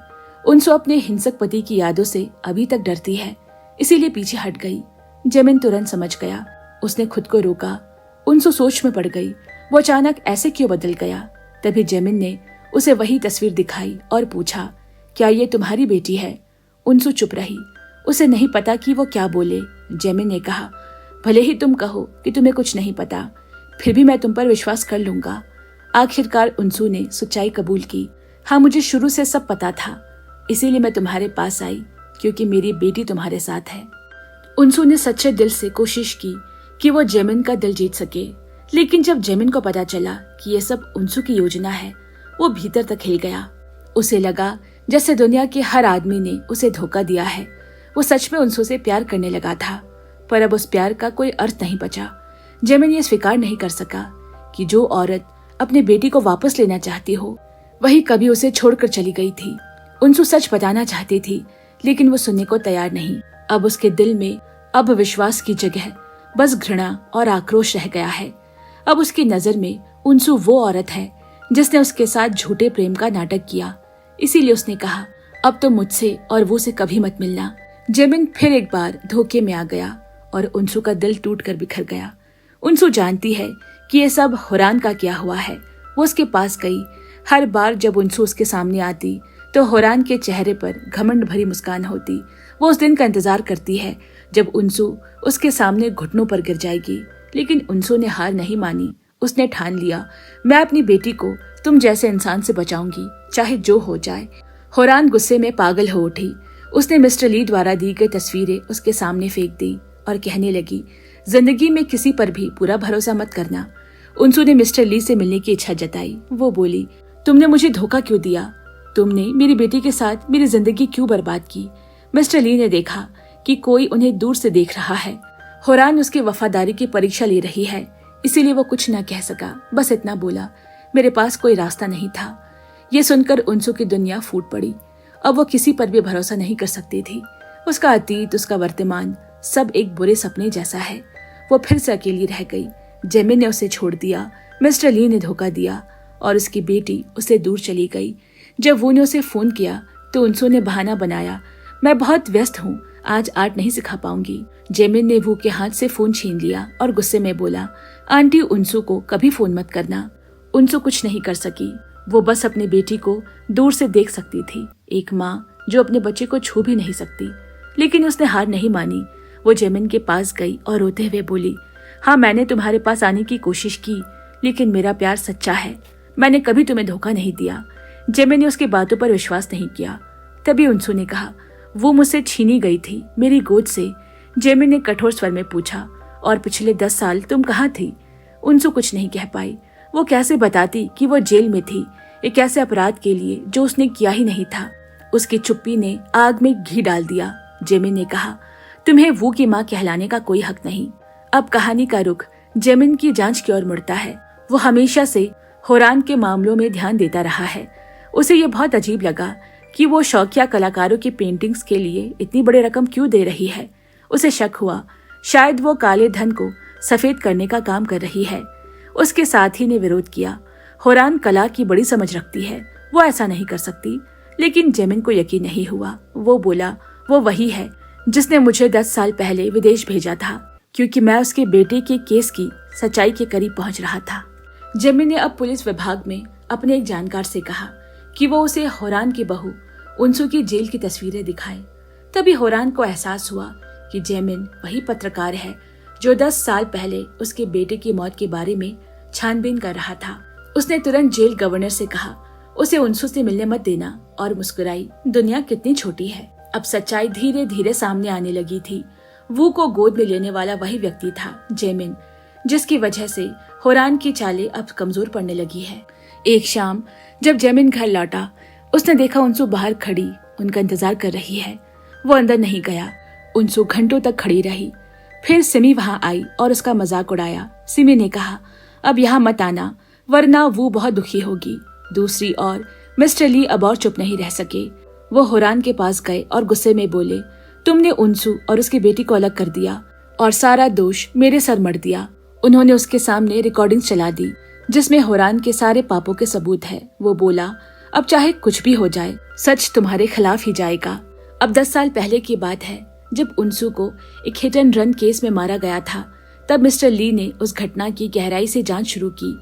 उनसु अपने हिंसक पति की यादों से अभी तक डरती है, इसीलिए पीछे हट गई। जेमिन तुरंत समझ गया। उसने खुद को रोका। उनसु सोच में पड़ गई, वो अचानक ऐसे क्यों बदल गया। तभी जेमिन ने उसे वही तस्वीर दिखाई और पूछा, क्या ये तुम्हारी बेटी है? उनसु चुप रही। उसे नहीं पता कि वो क्या बोले। जेमिन ने कहा, भले ही तुम कहो कि तुम्हें कुछ नहीं पता, फिर भी मैं तुम पर विश्वास कर लूंगा। आखिरकार उनसु ने सच्चाई कबूल की। हाँ, मुझे शुरू से सब पता था, इसीलिए मैं तुम्हारे पास आई, क्योंकि मेरी बेटी तुम्हारे साथ है। उनसु ने सच्चे दिल से कोशिश की कि वो जेमिन का दिल जीत सके, लेकिन जब जेमिन को पता चला कि ये सब उनसु की योजना है, वो भीतर तक हिल गया। उसे लगा जैसे दुनिया के हर आदमी ने उसे धोखा दिया है। वो सच में उनसु से प्यार करने लगा था, पर अब उस प्यार का कोई अर्थ नहीं बचा। जेमिन ये स्वीकार नहीं कर सका कि जो औरत अपने बेटी को वापस लेना चाहती हो, वही कभी उसे छोड़कर चली गई थी। उनसु सच बताना चाहती थी, लेकिन वो सुनने को तैयार नहीं। अब उसके दिल में अब विश्वास की जगह बस घृणा और आक्रोश रह गया है। अब उसकी नजर में उनसु वो औरत है जिसने उसके साथ झूठे प्रेम का नाटक किया। इसीलिए उसने कहा, अब तो मुझसे और वो से कभी मत मिलना। जेमिन फिर एक बार धोखे में आ गया और उनसु का दिल टूटकर बिखर गया। उनसु जानती है कि ये सब होरान का किया हुआ है। वो उसके पास गई। हर बार जब उनसु उसके सामने आती तो होरान के चेहरे पर घमंड भरी मुस्कान होती। वो उस दिन का इंतजार करती है जब उनसु उसके सामने घुटनों पर गिर जाएगी, लेकिन उनसु ने हार नहीं मानी। उसने ठान लिया, मैं अपनी बेटी को तुम जैसे इंसान से बचाऊंगी, चाहे जो हो जाए। होरान गुस्से में पागल हो उठी। उसने मिस्टर ली द्वारा दी गई तस्वीरें उसके सामने फेंक दी और कहने लगी, जिंदगी में किसी पर भी पूरा भरोसा मत करना। उनसु ने मिस्टर ली से मिलने की इच्छा जताई। वो बोली, तुमने मुझे धोखा क्यों दिया? तुमने मेरी बेटी के साथ मेरी जिंदगी क्यों बर्बाद की? मिस्टर ली ने देखा कि कोई उन्हें दूर से देख रहा है। होरान उसकी वफादारी की परीक्षा ले रही है, इसीलिए वो कुछ न कह सका। बस इतना बोला, मेरे पास कोई रास्ता नहीं था। ये सुनकर उनसु की दुनिया फूट पड़ी। अब वो किसी पर भी भरोसा नहीं कर सकती थी। उसका अतीत, उसका वर्तमान, सब एक बुरे सपने जैसा है। वो फिर से अकेली रह गई। जेमिन ने उसे छोड़ दिया, मिस्टर ली ने धोखा दिया और उसकी बेटी उससे दूर चली गई। जब वो ने उसे फोन किया तो उनसु ने बहाना बनाया, मैं बहुत व्यस्त हूँ, आज आर्ट नहीं सिखा पाऊंगी। जेमिन ने वो के हाथ से फोन छीन लिया और गुस्से में बोला, आंटी उनसु को कभी फोन मत करना। उनसु कुछ नहीं कर सकी। वो बस अपनी बेटी को दूर से देख सकती थी, एक माँ जो अपने बच्चे को छू भी नहीं सकती। लेकिन उसने हार नहीं मानी। वो जेमिन के पास गई और रोते हुए बोली, हाँ, मैंने तुम्हारे पास आने की कोशिश की, लेकिन मेरा प्यार सच्चा है। मैंने कभी तुम्हें धोखा नहीं दिया। जेमिन ने उसकी बातों पर विश्वास नहीं किया। तभी उनसु ने कहा, वो मुझसे छीनी गई थी, मेरी गोद से। जेमिन ने कठोर स्वर में पूछा, और पिछले 10 साल तुम कहाँ थी? उनसु कुछ नहीं कह पाई। वो कैसे बताती कि वो जेल में थी, एक ऐसे अपराध के लिए जो उसने किया ही नहीं था। उसकी चुप्पी ने आग में घी डाल दिया। जेमिन ने कहा, तुम्हें वो की माँ कहलाने का कोई हक नहीं। अब कहानी का रुख जेमिन की जांच की ओर मुड़ता है। वो हमेशा से होरान के मामलों में ध्यान देता रहा है। उसे ये बहुत अजीब लगा कि वो शौकिया कलाकारों की पेंटिंग्स के लिए इतनी बड़ी रकम क्यों दे रही है। उसे शक हुआ, शायद वो काले धन को सफेद करने का काम कर रही है। उसके साथी ने विरोध किया, होरान कला की बड़ी समझ रखती है, वो ऐसा नहीं कर सकती। लेकिन जेमिन को यकीन नहीं हुआ। वो बोला, वो वही है जिसने मुझे 10 साल पहले विदेश भेजा था, क्योंकि मैं उसके बेटे के केस की सच्चाई के करीब पहुंच रहा था। जेमिन ने अब पुलिस विभाग में अपने एक जानकार से कहा कि वो उसे होरान की बहू उनसु की जेल की तस्वीरें दिखाए। तभी होरान को एहसास हुआ कि जेमिन वही पत्रकार है जो 10 साल पहले उसके बेटे की मौत के बारे में छानबीन कर रहा था। उसने तुरंत जेल गवर्नर से कहा, उसे उनसु से मिलने मत देना, और मुस्कुराई। दुनिया कितनी छोटी है। अब सच्चाई धीरे धीरे सामने आने लगी थी। वू को गोद में लेने वाला वही व्यक्ति था, जेमिन, जिसकी वजह से होरान की चालें अब कमजोर पड़ने लगी है। एक शाम जब जेमिन घर लौटा, उसने देखा उनसु बाहर खड़ी उनका इंतजार कर रही है। वो अंदर नहीं गया। उनसु घंटों तक खड़ी रही। फिर सिमी वहां आई और उसका मजाक उड़ाया। सिमी ने कहा, अब यहाँ मत आना, वरना वो बहुत दुखी होगी। दूसरी ओर मिस्टर ली अब और चुप नहीं रह सके। वो होरान के पास गए और गुस्से में बोले, तुमने उनसु और उसकी बेटी को अलग कर दिया और सारा दोष मेरे सर मढ़ दिया। उन्होंने उसके सामने रिकॉर्डिंग्स चला दी जिसमें होरान के सारे पापों के सबूत है। वो बोला, अब चाहे कुछ भी हो जाए, सच तुम्हारे खिलाफ ही जाएगा। अब 10 साल पहले की बात है जब उनसू को एक हिट एंड रन केस में मारा गया था। तब मिस्टर ली ने उस घटना की गहराई से जांच शुरू की।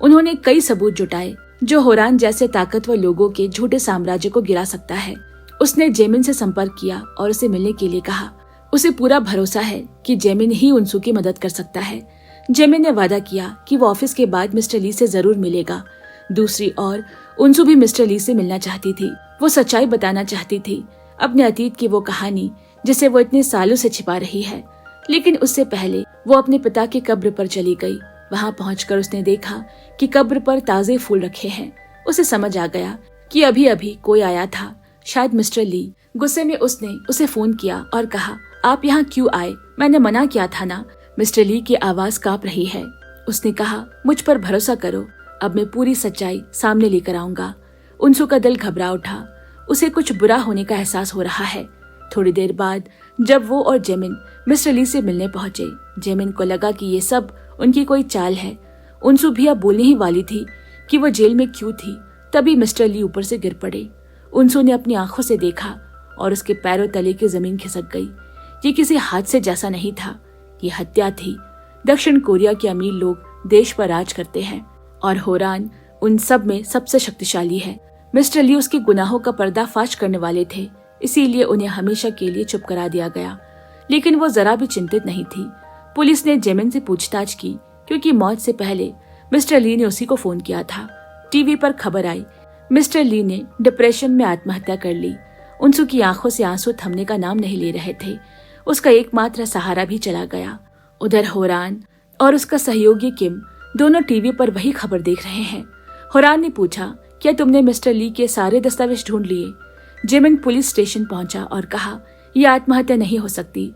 उन्होंने कई सबूत जुटाए जो होरान जैसे ताकतवर लोगों के झूठे साम्राज्य को गिरा सकता है। उसने जेमिन से संपर्क किया और उसे मिलने के लिए कहा। उसे पूरा भरोसा है कि जेमिन ही उनसू की मदद कर सकता है। जेमिन ने वादा किया कि वो ऑफिस के बाद मिस्टर ली से जरूर मिलेगा। दूसरी ओर उनसू भी मिस्टर ली से मिलना चाहती थी। वो सच्चाई बताना चाहती थी, अपने अतीत की वो कहानी जिसे वो इतने सालों से छिपा रही है। लेकिन उससे पहले वो अपने पिता की कब्र पर चली गई। वहां पहुंचकर उसने देखा कि कब्र पर ताजे फूल रखे हैं। उसे समझ आ गया कि अभी अभी कोई आया था, शायद मिस्टर ली। गुस्से में उसने उसे फोन किया और कहा, आप यहाँ क्यों आए? मैंने मना किया था ना। मिस्टर ली की आवाज कांप रही है। उसने कहा, मुझ पर भरोसा करो, अब मैं पूरी सच्चाई सामने लेकर आऊंगा। उनसू का दिल घबरा उठा। उसे कुछ बुरा होने का एहसास हो रहा है। थोड़ी देर बाद जब वो और जेमिन मिस्टर ली से मिलने पहुंचे, जेमिन को लगा कि ये सब उनकी कोई चाल है। उनसू भी अब बोलने ही वाली थी कि वो जेल में क्यों थी, तभी मिस्टर ली ऊपर से गिर पड़े। उनसू ने अपनी आंखों से देखा और उसके पैरों तले की जमीन खिसक गई। ये किसी हादसे जैसा नहीं था, ये हत्या थी। दक्षिण कोरिया के अमीर लोग देश पर राज करते हैं और होरान उन सब में सबसे शक्तिशाली है। मिस्टर ली उसके गुनाहों का पर्दाफाश करने वाले थे, इसीलिए उन्हें हमेशा के लिए चुप करा दिया गया। लेकिन वो जरा भी चिंतित नहीं थी। पुलिस ने जेमिन से पूछताछ की क्योंकि मौत से पहले मिस्टर ली ने उसी को फोन किया था। टीवी पर खबर आई, मिस्टर ली ने डिप्रेशन में आत्महत्या कर ली। उनसू की आंखों से आंसू थमने का नाम नहीं ले रहे थे। उसका एकमात्र सहारा भी चला गया। उधर होरान और उसका सहयोगी किम दोनों टीवी पर वही खबर देख रहे हैं। होरान ने पूछा, क्या तुमने मिस्टर ली के सारे दस्तावेज ढूंढ लिए? जेमिन पुलिस स्टेशन पहुंचा और कहा, यह आत्महत्या नहीं हो सकती।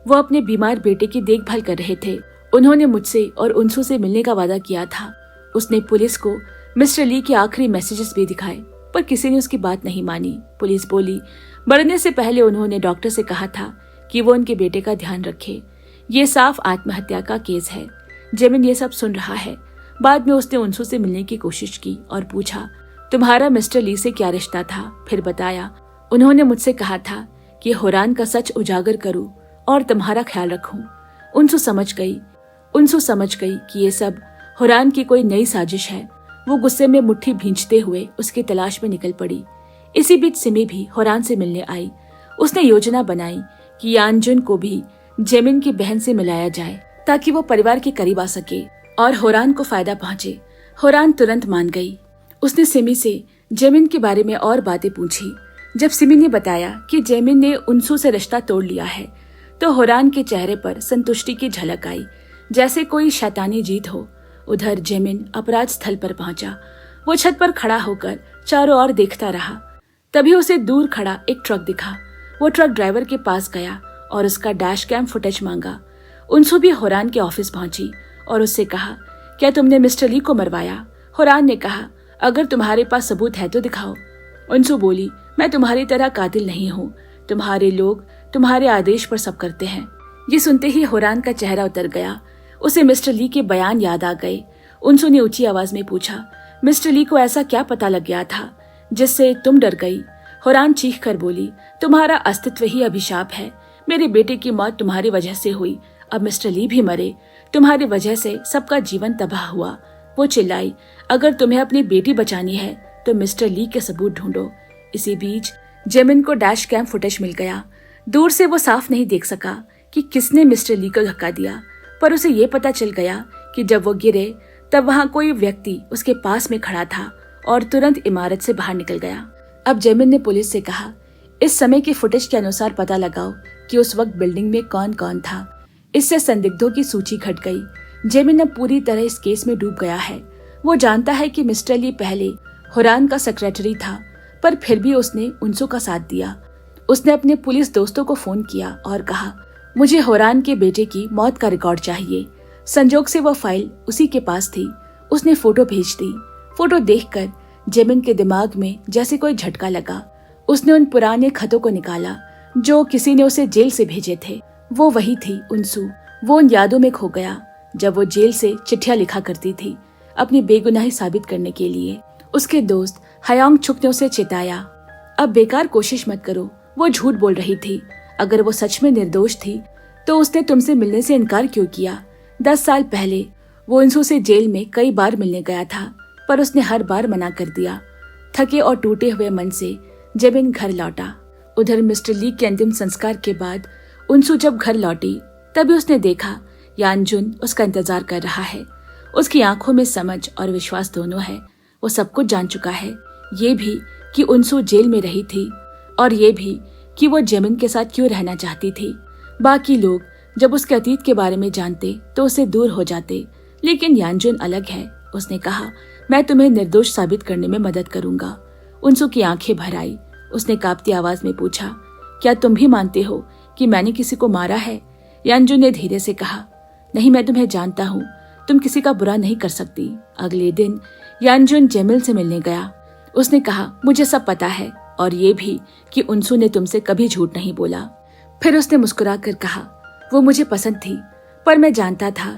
वो अपने बीमार बेटे की देखभाल कर रहे थे। उन्होंने मुझसे और उनसू से मिलने का वादा किया था। उसने पुलिस को मिस्टर ली के आखिरी मैसेजेस भी दिखाए, पर किसी ने उसकी बात नहीं मानी। पुलिस बोली, मरने से पहले उन्होंने डॉक्टर से कहा था कि वो उनके बेटे का ध्यान रखे। ये साफ आत्महत्या का केस है। जेमिन ये सब सुन रहा है। बाद में उसने उनसू से मिलने की कोशिश की और पूछा, तुम्हारा मिस्टर ली से क्या रिश्ता था? फिर बताया, उन्होंने मुझसे कहा था कि होरान का सच उजागर करूं और तुम्हारा ख्याल रखूं। उनसू समझ गई कि ये सब होरान की कोई नई साजिश है। वो गुस्से में मुट्ठी भींचते हुए उसकी तलाश में निकल पड़ी। इसी बीच सिमी भी होरान से मिलने आई। उसने योजना बनाई कि यानजुन को भी जेमिन की बहन से मिलाया जाए ताकि वो परिवार के करीब आ सके और होरान को फायदा पहुंचे। होरान तुरंत मान गई। उसने सिमी से जेमिन के बारे में और बातें पूछी। जब सिमी ने बताया कि जेमिन ने उनसू से रिश्ता तोड़ लिया है, तो होरान के चेहरे पर संतुष्टि की झलक आई, जैसे कोई शैतानी जीत हो। उधर जेमिन अपराध स्थल पर पहुंचा। वो छत पर खड़ा होकर चारों ओर देखता रहा। तभी उसे दूर खड़ा एक ट्रक दिखा। वो ट्रक ड्राइवर के पास गया और उसका डैश कैम फुटेज मांगा। उनसू भी होरान के ऑफिस पहुंची और उससे कहा, क्या तुमने मिस्टर ली को मरवाया? होरान ने कहा, अगर तुम्हारे पास सबूत है तो दिखाओ। उनसू बोली, मैं तुम्हारी तरह कातिल नहीं हूँ। तुम्हारे लोग तुम्हारे आदेश पर सब करते हैं। ये सुनते ही होरान का चेहरा उतर गया। उसे मिस्टर ली के बयान याद आ गए। उनसू ने ऊंची आवाज में पूछा, मिस्टर ली को ऐसा क्या पता लग गया था जिससे तुम डर गई? होरान चीख कर बोली, तुम्हारा अस्तित्व ही अभिशाप है। मेरे बेटे की मौत तुम्हारी वजह से हुई, अब मिस्टर ली भी मरे। तुम्हारी वजह से सबका जीवन तबाह हुआ। वो चिल्लाई, अगर तुम्हें अपनी बेटी बचानी है तो मिस्टर ली के सबूत ढूंढो। इसी बीच जेमिन को डैश कैम फुटेज मिल गया। दूर से वो साफ नहीं देख सका कि किसने मिस्टर ली को धक्का दिया, पर उसे ये पता चल गया कि जब वो गिरे तब वहां कोई व्यक्ति उसके पास में खड़ा था और तुरंत इमारत से बाहर निकल गया। अब जेमिन ने पुलिस से कहा, इस समय की फुटेज के अनुसार पता लगाओ कि उस वक्त बिल्डिंग में कौन कौन था। इससे संदिग्धों की सूची घट गई। जेमिन अब पूरी तरह इस केस में डूब गया है। वो जानता है कि मिस्टर ली पहले होरान का सेक्रेटरी था, पर फिर भी उसने उनसू का साथ दिया। उसने अपने पुलिस दोस्तों को फोन किया और कहा, मुझे होरान के बेटे की मौत का रिकॉर्ड चाहिए। संजोग से वह फाइल उसी के पास थी। उसने फोटो भेज दी। फोटो देखकर जेमिन के दिमाग में जैसे कोई झटका लगा। उसने उन पुराने खतों को निकाला जो किसी ने उसे जेल से भेजे थे। वो वही थी उनसू। वो उन यादों में खो गया। जब वो जेल से चिट्ठियां लिखा करती थी अपनी बेगुनाही साबित करने के लिए। उसके दोस्त हयांग चुक ने उसे चेताया, अब बेकार कोशिश मत करो, वो झूठ बोल रही थी। अगर वो सच में निर्दोष थी तो उसने तुमसे मिलने से इनकार क्यों किया? 10 साल पहले वो इंसू से जेल में कई बार मिलने गया था, पर उसने हर बार मना कर दिया। थके और टूटे हुए मन से जेमिन घर लौटा। उधर मिस्टर ली के अंतिम संस्कार के बाद उनसू जब घर लौटी तभी उसने देखा यानजुन उसका इंतजार कर रहा है। उसकी आंखों में समझ और विश्वास दोनों है। वो सब कुछ जान चुका है, ये भी कि उनसू जेल में रही थी और ये भी कि वो जेमिन के साथ क्यों रहना चाहती थी। बाकी लोग जब उसके अतीत के बारे में जानते तो उससे दूर हो जाते, लेकिन यानजुन अलग है। उसने कहा, मैं तुम्हें निर्दोष साबित करने में मदद करूंगा। उनसू की आंखें भर आई। उसने कांपती आवाज में पूछा, क्या तुम भी मानते हो कि मैंने किसी को मारा है? यानजुन ने धीरे से कहा, नहीं, मैं तुम्हें जानता हूँ, तुम किसी का बुरा नहीं कर सकती। अगले दिन यानजुन जेमिल से मिलने गया। उसने कहा, मुझे सब पता है और ये भी कि उनसू ने तुमसे कभी झूठ नहीं बोला। फिर उसने मुस्कुरा कर कहा, वो मुझे पसंद थी, पर मैं जानता था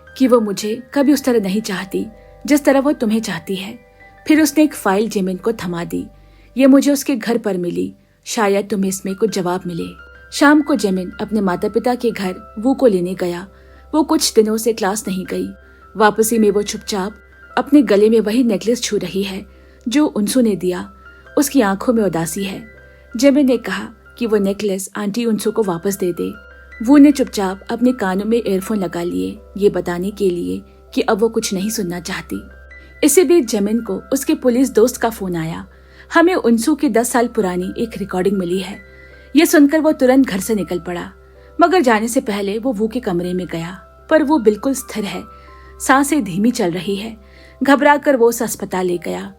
कि वो मुझे कभी उस तरह नहीं चाहती जिस तरह वो तुम्हें चाहती है। फिर उसने एक फाइल जेमिन को थमा दी। ये मुझे उसके घर पर मिली, शायद तुम्हें इसमें कुछ जवाब मिले। शाम को जेमिन अपने माता पिता के घर वू को लेने गया। वो कुछ दिनों से क्लास नहीं गई। वापसी में वो चुपचाप अपने गले में वही नेकलेस छू रही है जो उनसू ने दिया। उसकी आंखों में उदासी है। जेमिन ने कहा कि वो नेकलेस आंटी उनसू को वापस दे दे। वो ने चुपचाप अपने कानों में ईयरफोन लगा लिए, ये बताने के लिए कि अब वो कुछ नहीं सुनना चाहती। इसी बीच जेमिन को उसके पुलिस दोस्त का फोन आया। हमें उनसू की 10 साल पुरानी एक रिकॉर्डिंग मिली है। ये सुनकर वो तुरंत घर से निकल पड़ा, मगर जाने से पहले वो के कमरे में गया, पर वो बिल्कुल स्थिर है, सांसें धीमी चल रही है। घबरा कर वो उसे अस्पताल ले गया।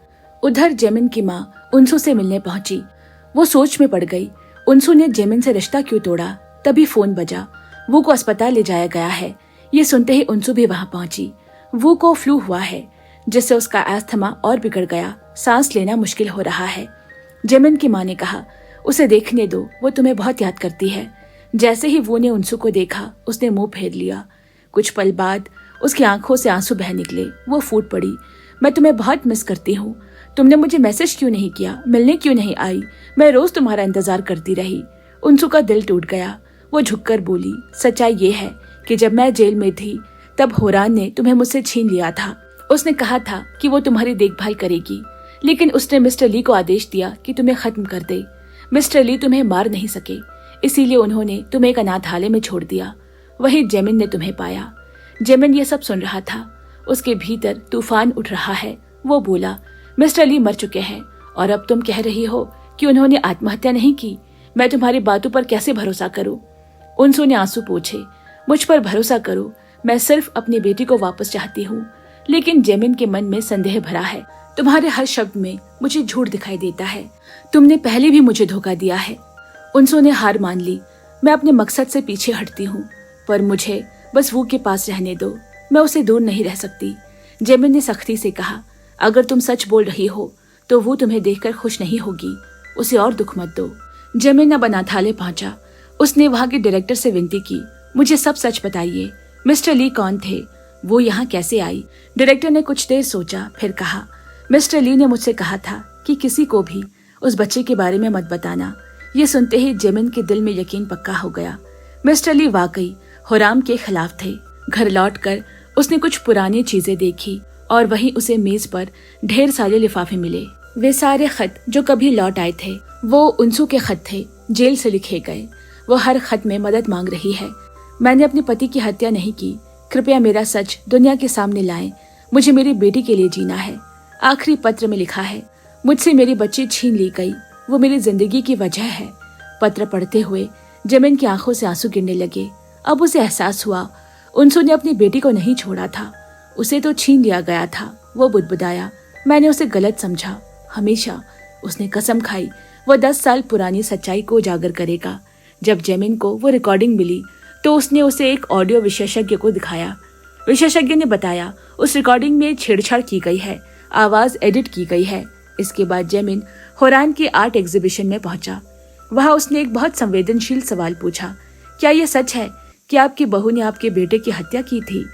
उधर जेमिन की माँ उनसू से मिलने पहुंची। वो सोच में पड़ गई, उनसू ने जेमिन से रिश्ता क्यों तोड़ा? तभी फोन बजा। वो को अस्पताल ले जाया गया है। ये सुनते ही उनसू भी वहां पहुंची। वो को फ्लू हुआ है, जिससे उसका अस्थमा और बिगड़ गया, सांस लेना मुश्किल हो रहा है। जेमिन की माँ ने कहा, उसे देखने दो, वो तुम्हें बहुत याद करती है। जैसे ही वो ने उनसू को देखा, उसने मुंह फेर लिया। कुछ पल बाद उसकी आंखों से आंसू बह निकले। वो फूट पड़ी, मैं तुम्हें बहुत मिस करती हूँ। तुमने मुझे मैसेज क्यों नहीं किया? मिलने क्यों नहीं आई? मैं रोज तुम्हारा इंतजार करती रही। उनसू का दिल टूट गया। वो झुककर बोली, सच्चाई ये है कि जब मैं जेल में थी तब होरान ने तुम्हें मुझसे छीन लिया था। उसने कहा था कि वो तुम्हारी देखभाल करेगी, लेकिन उसने मिस्टर ली को आदेश दिया कि तुम्हें खत्म कर दे। मिस्टर ली तुम्हें मार नहीं सके, इसीलिए उन्होंने तुम्हें एक अनाथालय में छोड़ दिया। वही जेमिन ने तुम्हें पाया। जेमिन ये सब सुन रहा था। उसके भीतर तूफान उठ रहा है। वो बोला, मिस्टर ली मर चुके हैं और अब तुम कह रही हो कि उन्होंने आत्महत्या नहीं की। मैं तुम्हारी बातों पर कैसे भरोसा करूं? उनसू ने आंसू पोंछे, मुझ पर भरोसा करो, मैं सिर्फ अपनी बेटी को वापस चाहती हूँ। लेकिन जेमिन के मन में संदेह भरा है। तुम्हारे हर शब्द में मुझे झूठ दिखाई देता है। तुमने पहले भी मुझे धोखा दिया है। उनसू ने हार मान ली। मैं अपने मकसद से पीछे हटती हूँ, पर मुझे बस वो के पास रहने दो, मैं उसे दूर नहीं रह सकती। जेमिन ने सख्ती से कहा, अगर तुम सच बोल रही हो तो वो तुम्हें देखकर खुश नहीं होगी। उसे और दुख मत दो। जेमिन अब अनाथालय पहुंचा। उसने वहां के डायरेक्टर से विनती की, मुझे सब सच बताइए। मिस्टर ली कौन थे? वो यहाँ कैसे आई? डायरेक्टर ने कुछ देर सोचा, फिर कहा, मिस्टर ली ने मुझसे कहा था कि किसी को भी उस बच्चे के बारे में मत बताना। ये सुनते ही जेमिन के दिल में यकीन पक्का हो गया। मिस्टर ली वाकई होराम के खिलाफ थे। घर लौटकर उसने कुछ पुरानी चीजें देखी और वहीं उसे मेज पर ढेर सारे लिफाफे मिले। वे सारे खत जो कभी लौट आए थे, वो उनसू के खत थे, जेल से लिखे गए। वो हर खत में मदद मांग रही है। मैंने अपने पति की हत्या नहीं की, कृपया मेरा सच दुनिया के सामने लाएं। मुझे मेरी बेटी के लिए जीना है। आखिरी पत्र में लिखा है, मुझसे मेरी बच्ची छीन ली गई, वो मेरी जिंदगी की वजह है। पत्र पढ़ते हुए जेमिन की आंखों से आंसू गिरने लगे। अब उसे एहसास हुआ, उनसू ने अपनी बेटी को नहीं छोड़ा था, उसे तो छीन लिया गया था। वो बुदबुदाया, मैंने उसे गलत समझा। हमेशा उसने कसम खाई वो 10 साल पुरानी सच्चाई को उजागर करेगा। जब जेमिन को वो रिकॉर्डिंग मिली तो उसने उसे एक ऑडियो विशेषज्ञ को दिखाया। विशेषज्ञ ने बताया, उस रिकॉर्डिंग में छेड़छाड़ की गई है, आवाज एडिट की गई है। इसके बाद जेमिन होरान की आर्ट एग्जीबिशन में पहुंचा। वहां उसने एक बहुत संवेदनशील सवाल पूछा, क्या ये सच है कि आपकी बहू ने आपके बेटे की हत्या की थी?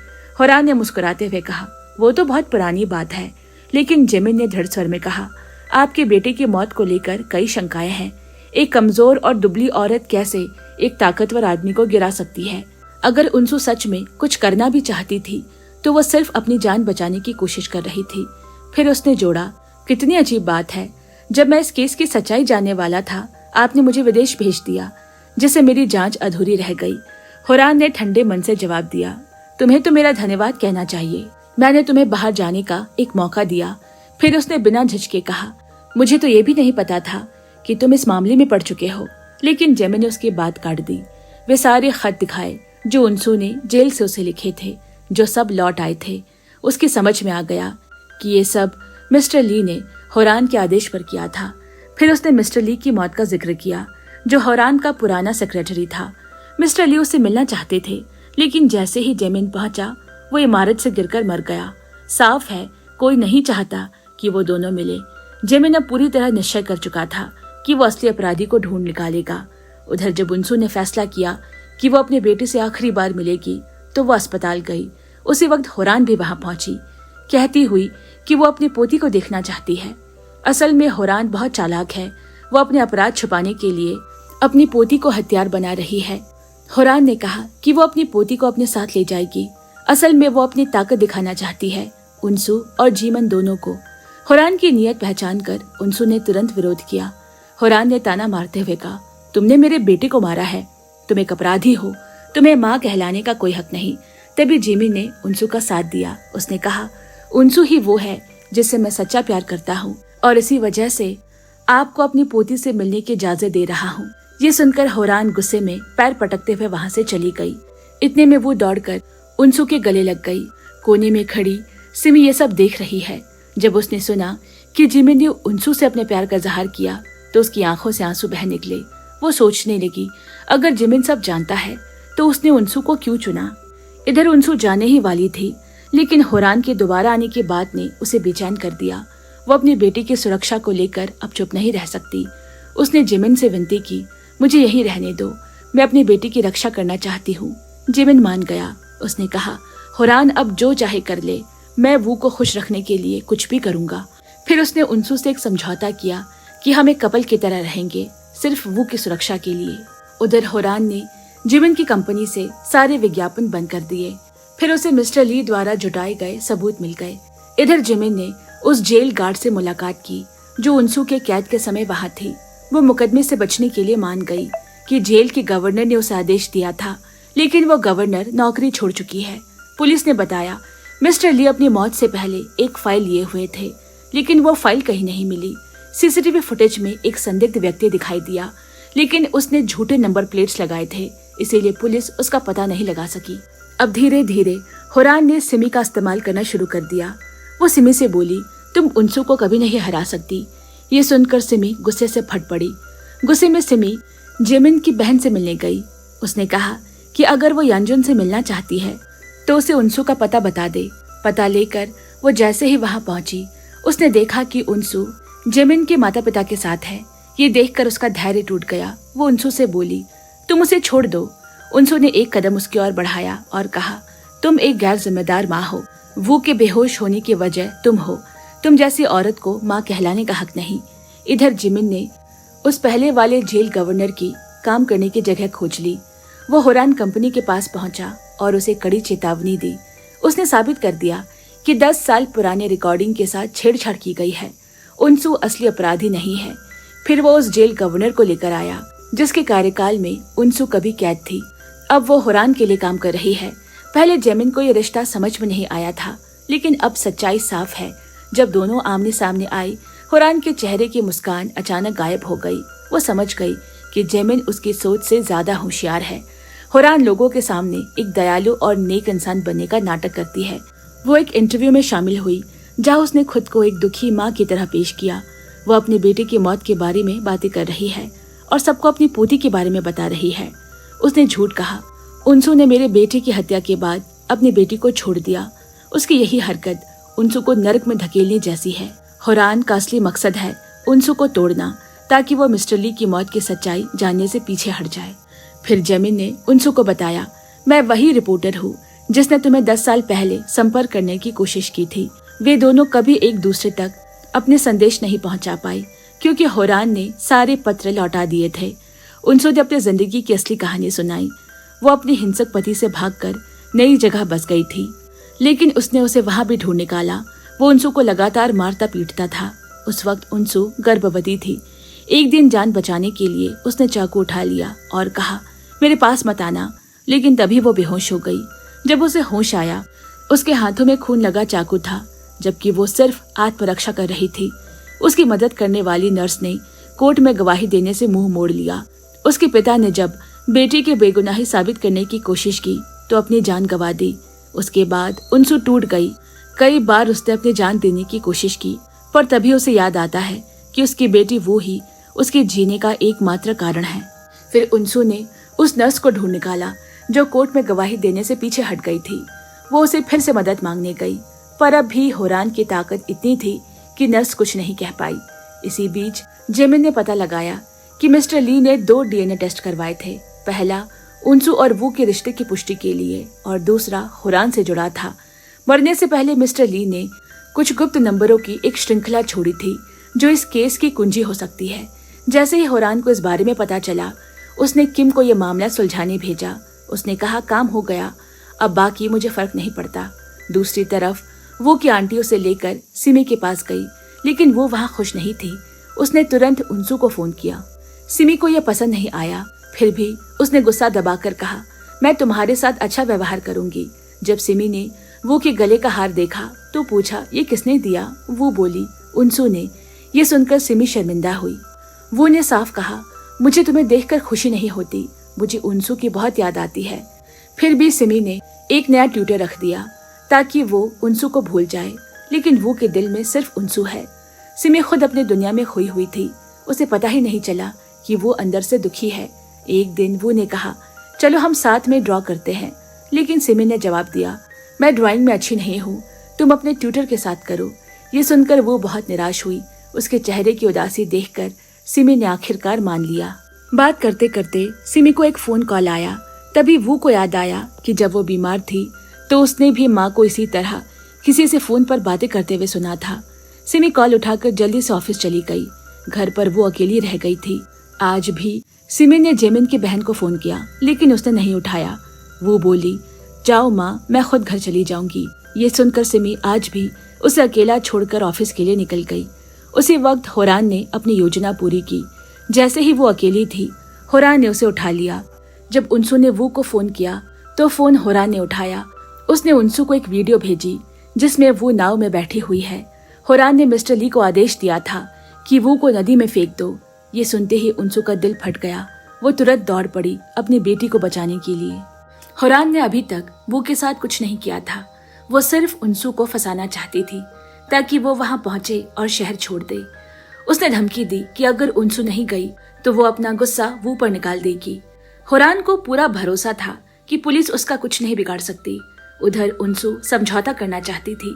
होरान ने मुस्कुराते हुए कहा, वो तो बहुत पुरानी बात है। लेकिन जेमिन ने दृढ़ स्वर में कहा, आपके बेटे की मौत को लेकर कई शंकाएं हैं। एक कमजोर और दुबली औरत कैसे एक ताकतवर आदमी को गिरा सकती है? अगर उनसू सच में कुछ करना भी चाहती थी तो वो सिर्फ अपनी जान बचाने की कोशिश कर रही थी। फिर उसने जोड़ा, कितनी अजीब बात है, जब मैं इस केस की सच्चाई जानने वाला था आपने मुझे विदेश भेज दिया, जिससे मेरी जांच अधूरी रह गई। होरान ने ठंडे मन से जवाब दिया, तुम्हें तो मेरा धन्यवाद कहना चाहिए। मैंने तुम्हें बाहर जाने का एक मौका दिया। फिर उसने बिना झिझके कहा, मुझे तो ये भी नहीं पता था कि तुम इस मामले में पड़ चुके हो। लेकिन जेमिन ने उसकी बात काट दी। वे सारे खत दिखाए जो उनसू ने जेल से उसे लिखे थे, जो सब लौट आए थे। उसकी समझ में आ गया कि ये सब मिस्टर ली ने होरान के आदेश पर किया था। फिर उसने मिस्टर ली की मौत का जिक्र किया, जो होरान का पुराना सेक्रेटरी था। मिस्टर ली उससे मिलना चाहते थे, लेकिन जैसे ही जेमिन पहुंचा वो इमारत से गिरकर मर गया। साफ है कोई नहीं चाहता कि वो दोनों मिले। जेमिन अब पूरी तरह निश्चय कर चुका था कि वो असली अपराधी को ढूंढ निकालेगा। उधर जब उनसू ने फैसला किया कि वो अपने बेटे से आखिरी बार मिलेगी तो वो अस्पताल गई। उसी वक्त होरान भी वहां पहुंची, कहती हुई कि वो अपनी पोती को देखना चाहती है। असल में होरान बहुत चालाक है। वो अपने अपराध छुपाने के लिए अपनी पोती को हथियार बना रही है। होरान ने कहा कि वो अपनी पोती को अपने साथ ले जाएगी। असल में वो अपनी ताकत दिखाना चाहती है, उनसू और जीमन दोनों को। होरान की नीयत पहचान कर उनसू ने तुरंत विरोध किया। होरान ने ताना मारते हुए कहा, तुमने मेरे बेटे को मारा है, तुम एक अपराधी हो, तुम्हें माँ कहलाने का कोई हक नहीं। तभी जीमिन ने उनसू का साथ दिया। उसने कहा, उनसू ही वो है जिससे मैं सच्चा प्यार करता हूँ और इसी वजह से आपको अपनी पोती से मिलने की इजाजत दे रहा हूँ। ये सुनकर होरान गुस्से में पैर पटकते हुए वहां से चली गई। इतने में वो दौड़कर उनसू के गले लग गई। कोने में खड़ी सिमी ये सब देख रही है। जब उसने सुना कि जिमिन ने उनसू से अपने प्यार का इजहार किया तो उसकी आंखों से आंसू बह निकले। वो सोचने लगी, अगर जिमिन सब जानता है तो उसने उनसू को क्यों चुना। इधर उनसू जाने ही वाली थी, लेकिन होरान के दोबारा आने की बात ने उसे बेचैन कर दिया। वो अपनी बेटी की सुरक्षा को लेकर अब चुप नहीं रह सकती। उसने जिमिन से विनती की, मुझे यहीं रहने दो, मैं अपनी बेटी की रक्षा करना चाहती हूँ। जिमिन मान गया। उसने कहा, होरान अब जो चाहे कर ले, मैं वू को खुश रखने के लिए कुछ भी करूंगा। फिर उसने उनसू से एक समझौता किया कि हम एक कपल की तरह रहेंगे, सिर्फ वू की सुरक्षा के लिए। उधर होरान ने जिमिन की कंपनी से सारे विज्ञापन बंद कर दिए। फिर उसे मिस्टर ली द्वारा जुटाए गए सबूत मिल गए। इधर जिमिन ने उस जेल गार्ड से मुलाकात की जो उनसू के कैद के समय वहां थी। वो मुकदमे से बचने के लिए मान गई कि जेल के गवर्नर ने उसे आदेश दिया था, लेकिन वो गवर्नर नौकरी छोड़ चुकी है। पुलिस ने बताया, मिस्टर ली अपनी मौत से पहले एक फाइल लिए हुए थे, लेकिन वो फाइल कहीं नहीं मिली। सीसीटीवी फुटेज में एक संदिग्ध व्यक्ति दिखाई दिया, लेकिन उसने झूठे नंबर प्लेट्स लगाए थे, इसीलिए पुलिस उसका पता नहीं लगा सकी। अब धीरे धीरे होरान ने सिमी का इस्तेमाल करना शुरू कर दिया। वो सिमी से बोली, तुम उनसू को कभी नहीं हरा सकती। ये सुनकर सिमी गुस्से से फट पड़ी। गुस्से में सिमी जेमिन की बहन से मिलने गई। उसने कहा कि अगर वो यांजुन से मिलना चाहती है तो उसे उनसू का पता बता दे। पता लेकर वो जैसे ही वहां पहुंची, उसने देखा कि उनसू जेमिन के माता पिता के साथ है। ये देखकर उसका धैर्य टूट गया। वो उनसू से बोली, तुम उसे छोड़ दो। उनसू ने एक कदम उसकी ओर बढ़ाया और कहा, तुम एक गैर जिम्मेदार माँ हो। वो के बेहोश होने की वजह तुम हो। तुम जैसी औरत को माँ कहलाने का हक नहीं। इधर जिमिन ने उस पहले वाले जेल गवर्नर की काम करने की जगह खोज ली। वो होरान कंपनी के पास पहुंचा और उसे कड़ी चेतावनी दी। उसने साबित कर दिया कि 10 साल पुराने रिकॉर्डिंग के साथ छेड़छाड़ की गई है। उनसू असली अपराधी नहीं है। फिर वो उस जेल गवर्नर को लेकर आया जिसके कार्यकाल में उनसू कभी कैद थी। अब वो होरान के लिए काम कर रही है। पहले जेमिन को ये रिश्ता समझ में नहीं आया था, लेकिन अब सच्चाई साफ है। जब दोनों आमने सामने आई, होरान के चेहरे की मुस्कान अचानक गायब हो गई। वो समझ गई कि जेमिन उसकी सोच से ज्यादा होशियार है। होरान लोगों के सामने एक दयालु और नेक इंसान बनने का नाटक करती है। वो एक इंटरव्यू में शामिल हुई जहाँ उसने खुद को एक दुखी माँ की तरह पेश किया। वो अपने बेटे की मौत के बारे में बातें कर रही है और सबको अपनी पोती के बारे में बता रही है। उसने झूठ कहा, उनसू ने मेरे बेटे की हत्या के बाद अपनी बेटी को छोड़ दिया। उसकी यही हरकत उनसू को नरक में धकेलने जैसी है। होरान का असली मकसद है उनसू को तोड़ना, ताकि वो मिस्टर ली की मौत की सच्चाई जानने से पीछे हट जाए। फिर जेमिन ने उनसू को बताया, मैं वही रिपोर्टर हूँ जिसने तुम्हें 10 साल पहले संपर्क करने की कोशिश की थी। वे दोनों कभी एक दूसरे तक अपने संदेश नहीं पहुंचा पाए क्योंकि होरान ने सारे पत्र लौटा दिए थे। उनसू ने अपनी जिंदगी की असली कहानी सुनाई। वो अपने हिंसक पति से भागकर नई जगह बस गई थी, लेकिन उसने उसे वहां भी ढूंढ निकाला। वो उनसू को लगातार मारता पीटता था। उस वक्त उनसू गर्भवती थी। एक दिन जान बचाने के लिए उसने चाकू उठा लिया और कहा, मेरे पास मत आना, लेकिन तभी वो बेहोश हो गई। जब उसे होश आया, उसके हाथों में खून लगा चाकू था, जबकि वो सिर्फ आत्मरक्षा कर रही थी। उसकी मदद करने वाली नर्स ने कोर्ट में गवाही देने से मुंह मोड़ लिया। उसके पिता ने जब बेटी की बेगुनाही साबित करने की कोशिश की तो अपनी जान गंवा दी। उसके बाद उनसू टूट गई। कई बार उसने अपनी जान देने की कोशिश की, पर तभी उसे याद आता है कि उसकी बेटी वो ही उसके जीने का एकमात्र कारण है। फिर उनसू ने उस नर्स को ढूंढ निकाला जो कोर्ट में गवाही देने से पीछे हट गई थी। वो उसे फिर से मदद मांगने गई, पर अब भी होरान की ताकत इतनी थी कि नर्स कुछ नहीं कह पाई। इसी बीच जेमिन ने पता लगाया कि मिस्टर ली ने 2 डीएनए टेस्ट करवाए थे। पहला उनसू और वू के रिश्ते की पुष्टि के लिए और दूसरा होरान से जुड़ा था। मरने से पहले मिस्टर ली ने कुछ गुप्त नंबरों की एक श्रृंखला छोड़ी थी जो इस केस की कुंजी हो सकती है। जैसे ही होरान को इस बारे में पता चला, उसने किम को यह मामला सुलझाने भेजा। उसने कहा, काम हो गया, अब बाकी मुझे फर्क नहीं पड़ता। दूसरी तरफ वो की आंटी उसे लेकर सिमी के पास गई, लेकिन वो वहाँ खुश नहीं थी। उसने तुरंत उनसू को फोन किया। सिमी को यह पसंद नहीं आया, फिर भी उसने गुस्सा दबाकर कहा, मैं तुम्हारे साथ अच्छा व्यवहार करूंगी। जब सिमी ने वो के गले का हार देखा तो पूछा, ये किसने दिया? वो बोली, उनसू ने। ये सुनकर सिमी शर्मिंदा हुई। वो ने साफ कहा, मुझे तुम्हें देखकर खुशी नहीं होती, मुझे उनसू की बहुत याद आती है। फिर भी सिमी ने एक नया ट्यूटर रख दिया ताकि वो उनसू को भूल जाए, लेकिन वो के दिल में सिर्फ उनसू है। सिमी खुद अपनी दुनिया में खोई हुई थी। उसे पता ही नहीं चला कि वो अंदर से दुखी है। एक दिन वो ने कहा, चलो हम साथ में ड्रॉ करते हैं, लेकिन सिमी ने जवाब दिया, मैं ड्राइंग में अच्छी नहीं हूँ, तुम अपने ट्यूटर के साथ करो। ये सुनकर वो बहुत निराश हुई। उसके चेहरे की उदासी देखकर सिमी ने आखिरकार मान लिया। बात करते करते सिमी को एक फोन कॉल आया। तभी वो को याद आया कि जब वो बीमार थी तो उसने भी माँ को इसी तरह किसी से फोन पर बातें करते हुए सुना था। सिमी कॉल उठाकर जल्दी से ऑफिस चली गई। घर पर वो अकेली रह गई थी। आज भी सिमी ने जेमिन की बहन को फोन किया, लेकिन उसने नहीं उठाया। वो बोली, जाओ माँ, मैं खुद घर चली जाऊंगी। ये सुनकर सिमी आज भी उसे अकेला छोड़कर ऑफिस के लिए निकल गई। उसी वक्त होरान ने अपनी योजना पूरी की। जैसे ही वो अकेली थी, होरान ने उसे उठा लिया। जब उनसू ने वो को फोन किया तो फोन होरान ने उठाया। उसने उनसू को एक वीडियो भेजी जिसमें वो नाव में बैठी हुई है। होरान ने मिस्टर ली को आदेश दिया था कि वो को नदी में फेंक दो। ये सुनते ही उनसू का दिल फट गया। वो तुरंत दौड़ पड़ी अपनी बेटी को बचाने के लिए। होरान ने अभी तक वो के साथ कुछ नहीं किया था। वो सिर्फ उनसू को फंसाना चाहती थी ताकि वो वहां पहुंचे और शहर छोड़ दे। उसने धमकी दी कि अगर उनसू नहीं गई तो वो अपना गुस्सा वो पर निकाल देगी। होरान को पूरा भरोसा था कि पुलिस उसका कुछ नहीं बिगाड़ सकती। उधर उनसू समझौता करना चाहती थी।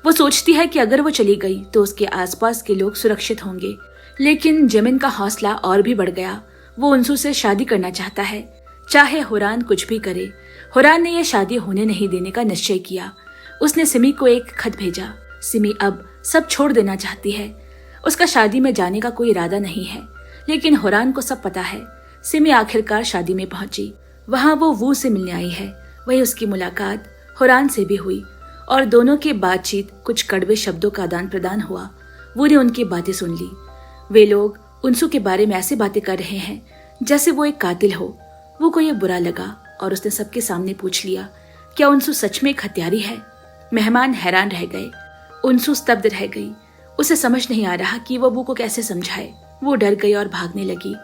वो सोचती है कि अगर वो चली गई तो उसके आसपास के लोग सुरक्षित होंगे। लेकिन जेमिन का हौसला और भी बढ़ गया। वो उनसू से शादी करना चाहता है, चाहे होरान कुछ भी करे। होरान ने यह शादी होने नहीं देने का निश्चय किया। उसने सिमी को एक खत भेजा। सिमी अब सब छोड़ देना चाहती है। उसका शादी में जाने का कोई इरादा नहीं है, लेकिन होरान को सब पता है। सिमी आखिरकार शादी में पहुंची। वहां वो से मिलने आई है। वही उसकी मुलाकात होरान से भी हुई और दोनों की बातचीत कुछ कड़वे शब्दों का आदान प्रदान हुआ। वो ने उनकी बातें सुन ली। वे लोग उनसू के बारे में ऐसी बातें कर रहे हैं जैसे वो एक कातिल हो। वो को ये बुरा लगा और उसने सबके सामने पूछ लिया, क्या उनसू सच में एक हत्यारी है? मेहमान हैरान रह गए। उनसू स्तब्ध रह गई। उसे समझ नहीं आ रहा कि वो को कैसे समझाए। वो डर गई और भागने लगी,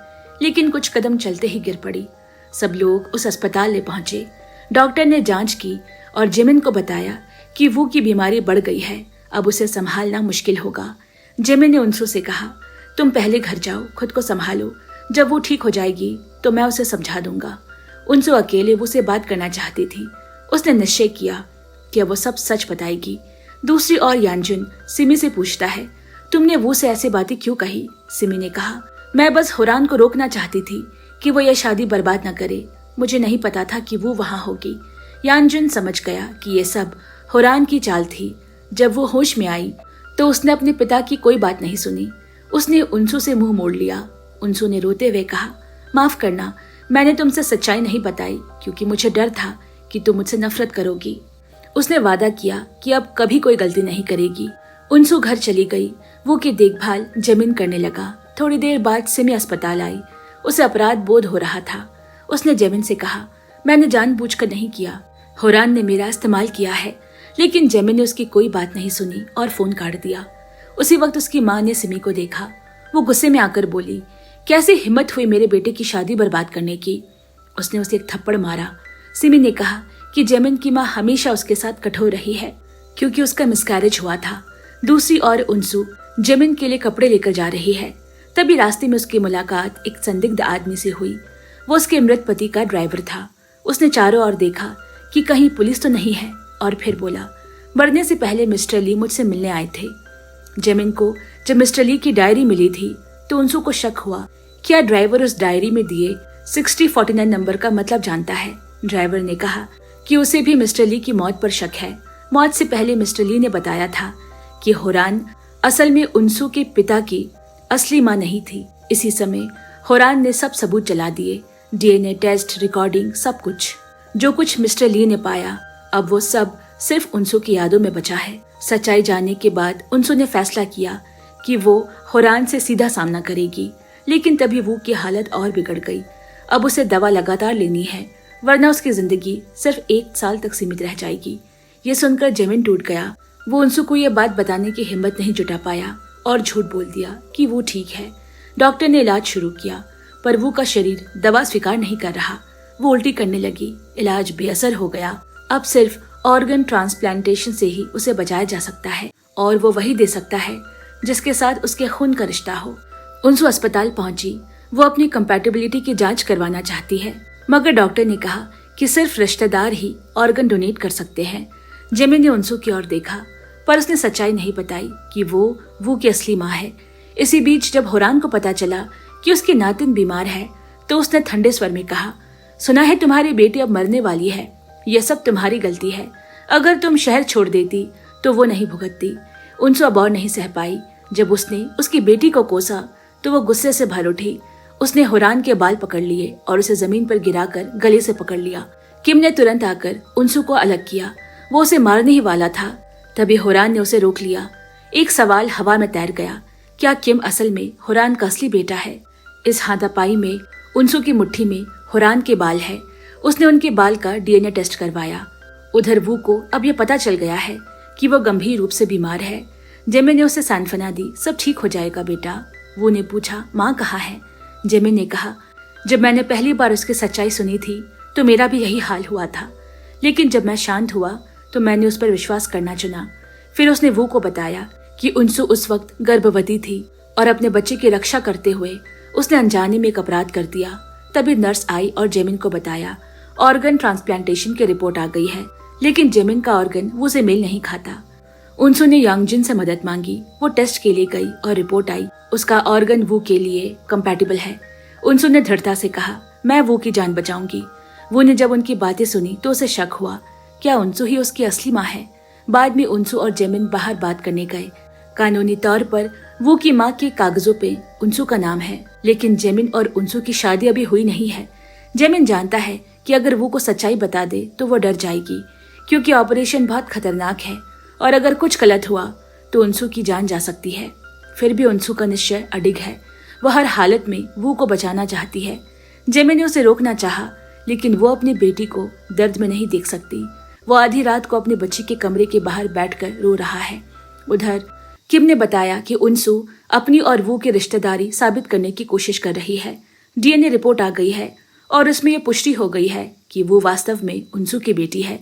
लेकिन कुछ कदम चलते ही गिर पड़ी। सब लोग उस अस्पताल ले पहुंचे। डॉक्टर ने जांच की और जेमिन को बताया कि वो की बीमारी बढ़ गई है, अब उसे संभालना मुश्किल होगा। जेमिन ने उनसू से कहा, तुम पहले घर जाओ, खुद को संभालो। जब वो ठीक हो जाएगी तो मैं उसे समझा दूंगा। उनसू अकेले वो से बात करना चाहती थी। उसने निश्चय किया कि वो सब सच बताएगी। दूसरी ओर यानजुन सिमी से पूछता है, तुमने वो से ऐसी बातें क्यों कही? सिमी ने कहा, मैं बस होरान को रोकना चाहती थी कि वो यह शादी बर्बाद न करे। मुझे नहीं पता था कि वो वहां होगी। यांजुन समझ गया कि ये सब होरान की चाल थी। जब वो होश में आई तो उसने अपने पिता की कोई बात नहीं सुनी। उसने उनसू से मुंह मोड़ लिया। उनसू ने रोते हुए कहा, माफ करना, मैंने तुमसे सच्चाई नहीं बताई क्योंकि मुझे डर था कि तुम मुझसे नफरत करोगी। उसने वादा किया कि अब कभी कोई गलती नहीं करेगी। उनसू घर चली गई। वो की देखभाल जमीन करने लगा। थोड़ी देर बाद सिमी अस्पताल आई। उसे अपराध बोध हो रहा था। उसने जेमिन से कहा, मैंने जानबूझकर नहीं किया, होरान ने मेरा इस्तेमाल किया है। लेकिन जेमिन ने उसकी कोई बात नहीं सुनी और फोन काट दिया। उसी वक्त उसकी माँ ने सिमी को देखा। वो गुस्से में आकर बोली, कैसे हिम्मत हुई मेरे बेटे की शादी बर्बाद करने की। उसने उसे एक थप्पड़ मारा। सिमी ने कहा कि जेमिन की माँ हमेशा उसके साथ कठोर रही है क्योंकि उसका मिसकैरेज हुआ था। दूसरी ओर उनसू जेमिन के लिए कपड़े लेकर जा रही है। तभी रास्ते में उसकी मुलाकात एक संदिग्ध आदमी से हुई। वो उसके मृत पति का ड्राइवर था। उसने चारों ओर देखा कि कहीं पुलिस तो नहीं है और फिर बोला, मरने से पहले मिस्टर ली मुझसे मिलने आए थे। जेमिन को जब मिस्टर ली की डायरी मिली थी तो उनसू को शक हुआ, क्या ड्राइवर उस डायरी में दिए 6049 नंबर का मतलब जानता है। ड्राइवर ने कहा कि उसे भी मिस्टर ली की मौत पर शक है। मौत से पहले मिस्टर ली ने बताया था कि होरान असल में उनसू के पिता की असली मां नहीं थी। इसी समय होरान ने सब सबूत जला दिए, डीएनए टेस्ट, रिकॉर्डिंग, सब कुछ। जो कुछ मिस्टर ली ने पाया अब वो सब सिर्फ उनसू की यादों में बचा है। सच्चाई जानने के बाद उनसू ने फैसला किया कि वो होरान से सीधा सामना करेगी। लेकिन तभी वो की हालत और बिगड़ गई। अब उसे दवा लगातार लेनी है वरना उसकी जिंदगी सिर्फ 1 साल तक सीमित रह जाएगी। ये सुनकर जेमिन टूट गया। वो उनसू को ये बात बताने की हिम्मत नहीं जुटा पाया और झूठ बोल दिया कि वो ठीक है। डॉक्टर ने इलाज शुरू किया पर वो का शरीर दवा स्वीकार नहीं कर रहा। वो उल्टी करने लगी। इलाज बेअसर हो गया। अब सिर्फ ऑर्गन ट्रांसप्लांटेशन से ही उसे बचाया जा सकता है और वो वही दे सकता है जिसके साथ उसके खून का रिश्ता हो। उनसू अस्पताल पहुंची। वो अपनी कंपैटिबिलिटी की जांच करवाना चाहती है मगर डॉक्टर ने कहा कि सिर्फ रिश्तेदार ही ऑर्गन डोनेट कर सकते हैं। जेमिन ने उनसू की ओर देखा पर उसने सच्चाई नहीं बताई कि वो की असली माँ है। इसी बीच जब होरान को पता चला कि उसकी नातिन बीमार है तो उसने ठंडे स्वर में कहा, सुना है तुम्हारी बेटी अब मरने वाली है। यह सब तुम्हारी गलती है। अगर तुम शहर छोड़ देती तो वो नहीं भुगतती। उनसू अब और नहीं सह पाई। जब उसने उसकी बेटी को कोसा तो वो गुस्से से भर उठी। उसने होरान के बाल पकड़ लिए और उसे जमीन पर गिराकर गले से पकड़ लिया। किम ने तुरंत आकर उनसू को अलग किया। वो उसे मारने ही वाला था। तभी होरान ने उसे रोक लिया। एक सवाल हवा में तैर गया, क्या किम असल में होरान का असली बेटा है? इस हाथापाई में उनसू की मुट्ठी में होरान के बाल है। उसने उनके बाल का डीएनए टेस्ट करवाया। उधर वू को अब यह पता चल गया है कि वो गंभीर रूप से बीमार है। जेमिन ने उसे सांत्वना दी, सब ठीक हो जाएगा बेटा। वू ने पूछा, माँ कहाँ है? जेमिन ने कहा, जब मैंने पहली बार उसकी सच्चाई सुनी थी तो मेरा भी यही हाल हुआ था। लेकिन जब मैं शांत हुआ तो मैंने उस पर विश्वास करना चुना। फिर उसने वू को बताया कि उनसू उस वक्त गर्भवती थी और अपने बच्चे की रक्षा करते हुए उसने अनजाने में एक अपराध कर दिया। तभी नर्स आई और जेमिन को बताया, ऑर्गन ट्रांसप्लांटेशन की रिपोर्ट आ गई है। लेकिन जेमिन का ऑर्गन वो से मेल नहीं खाता। उनसू ने यांगजिन से मदद मांगी। वो टेस्ट के लिए गई और रिपोर्ट आई, उसका ऑर्गन वू के लिए कंपैटिबल है। उनसू ने दृढ़ता से कहा, मैं वू की जान बचाऊंगी। वो ने जब उनकी बातें सुनी तो उसे शक हुआ, क्या उनसू ही उसकी असली माँ है? बाद में उनसू और जेमिन बाहर बात करने गए। कानूनी तौर पर वो की माँ के कागजों पे उनसू का नाम है, लेकिन जेमिन और उनसू की शादी अभी हुई नहीं है। जेमिन जानता है कि अगर वो को सच्चाई बता दे तो वो डर जाएगी क्योंकि ऑपरेशन बहुत खतरनाक है और अगर कुछ गलत हुआ तो उनसू की जान जा सकती है। फिर भी उनसू का निश्चय अडिग है। वह हर हालत में वो को बचाना चाहती है। जेमिन ने उसे रोकना चाहा लेकिन वो अपनी बेटी को दर्द में नहीं देख सकती। वो आधी रात को अपने बच्ची के कमरे के बाहर बैठकर रो रहा है। उधर किम ने बताया कि उनसू अपनी और वो की रिश्तेदारी साबित करने की कोशिश कर रही है। डीएनए रिपोर्ट आ गई है और उसमें यह पुष्टि हो गई है कि वो वास्तव में उनसू की बेटी है।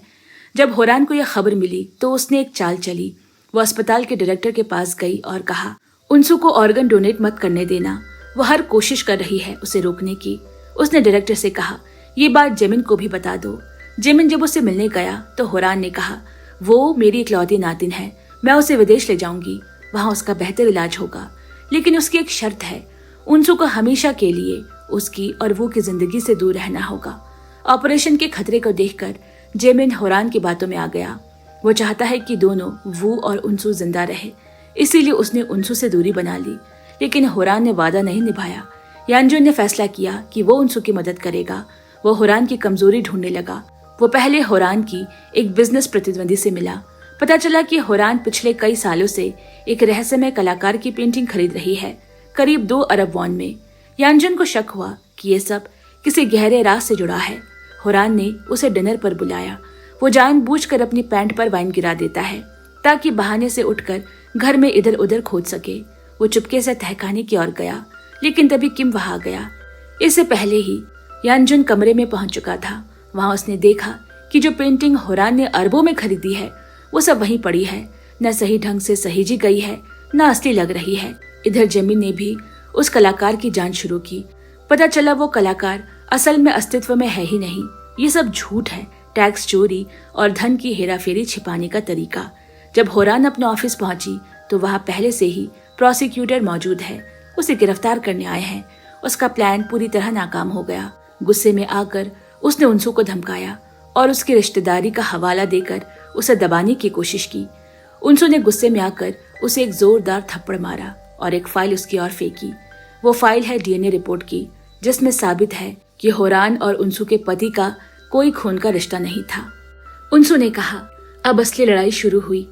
जब होरान को यह खबर मिली तो उसने एक चाल चली। वो अस्पताल के डायरेक्टर के पास गई और कहा, उनसू को ऑर्गन डोनेट मत करने देना। वो हर कोशिश कर रही है उसे रोकने की। उसने डायरेक्टर से कहा, ये बात जेमिन को भी बता दो। जेमिन जब उससे मिलने गया तो होरान ने कहा, वो मेरी इकलौती नातिन है, मैं उसे विदेश ले जाऊंगी, वहां उसका बेहतर इलाज होगा। लेकिन उसकी एक शर्त है, उनसू को हमेशा के लिए उसकी और वो की जिंदगी से दूर रहना होगा। ऑपरेशन के खतरे को देखकर जेमिन होरान की बातों में आ गया। वो चाहता है कि दोनों वू और उनसू जिंदा रहे, इसीलिए उसने उनसू से दूरी बना ली। लेकिन होरान ने वादा नहीं निभाया। यानजुन ने फैसला किया कि वो उनसू की मदद करेगा। वो होरान की कमजोरी ढूंढने लगा। वो पहले होरान की एक बिजनेस प्रतिद्वंदी से मिला। पता चला कि होरान पिछले कई सालों से एक रहस्यमय कलाकार की पेंटिंग खरीद रही है, करीब 2 अरब वॉन में। यानजुन को शक हुआ कि ये सब किसी गहरे राज से जुड़ा है। होरान ने उसे डिनर पर बुलाया। वो जानबूझकर अपनी पैंट पर वाइन गिरा देता है ताकि बहाने से उठकर घर में इधर उधर खोज सके। वो चुपके से तहखाने की ओर गया, लेकिन तभी किम वहां आ गया। इससे पहले ही यानजुन कमरे में पहुंच चुका था। वहां उसने देखा कि जो पेंटिंग होरान ने अरबों में खरीदी है वो सब वहीं पड़ी है। न सही ढंग से सहेजी गई है, न असली लग रही है। इधर जेमिन ने भी उस कलाकार की जांच शुरू की। पता चला वो कलाकार असल में अस्तित्व में है ही नहीं। ये सब झूठ है, टैक्स चोरी और धन की हेराफेरी छिपाने का तरीका। जब होरान अपने ऑफिस पहुंची तो वहां पहले से ही प्रोसिक्यूटर मौजूद है। उसे गिरफ्तार करने आए हैं। उसका प्लान पूरी तरह नाकाम हो गया। गुस्से में आकर उसने उनसू को धमकाया और उसकी रिश्तेदारी का हवाला देकर उसे दबाने की कोशिश की। उनसू ने गुस्से में आकर उसे एक जोरदार थप्पड़ मारा और एक फाइल उसकी ओर फेंकी। वो फाइल है डीएनए रिपोर्ट की, जिसमें साबित है कि होरान और उनसू के पति का कोई खून का रिश्ता नहीं था। उनसू ने कहा, अब असली लड़ाई शुरू हुई।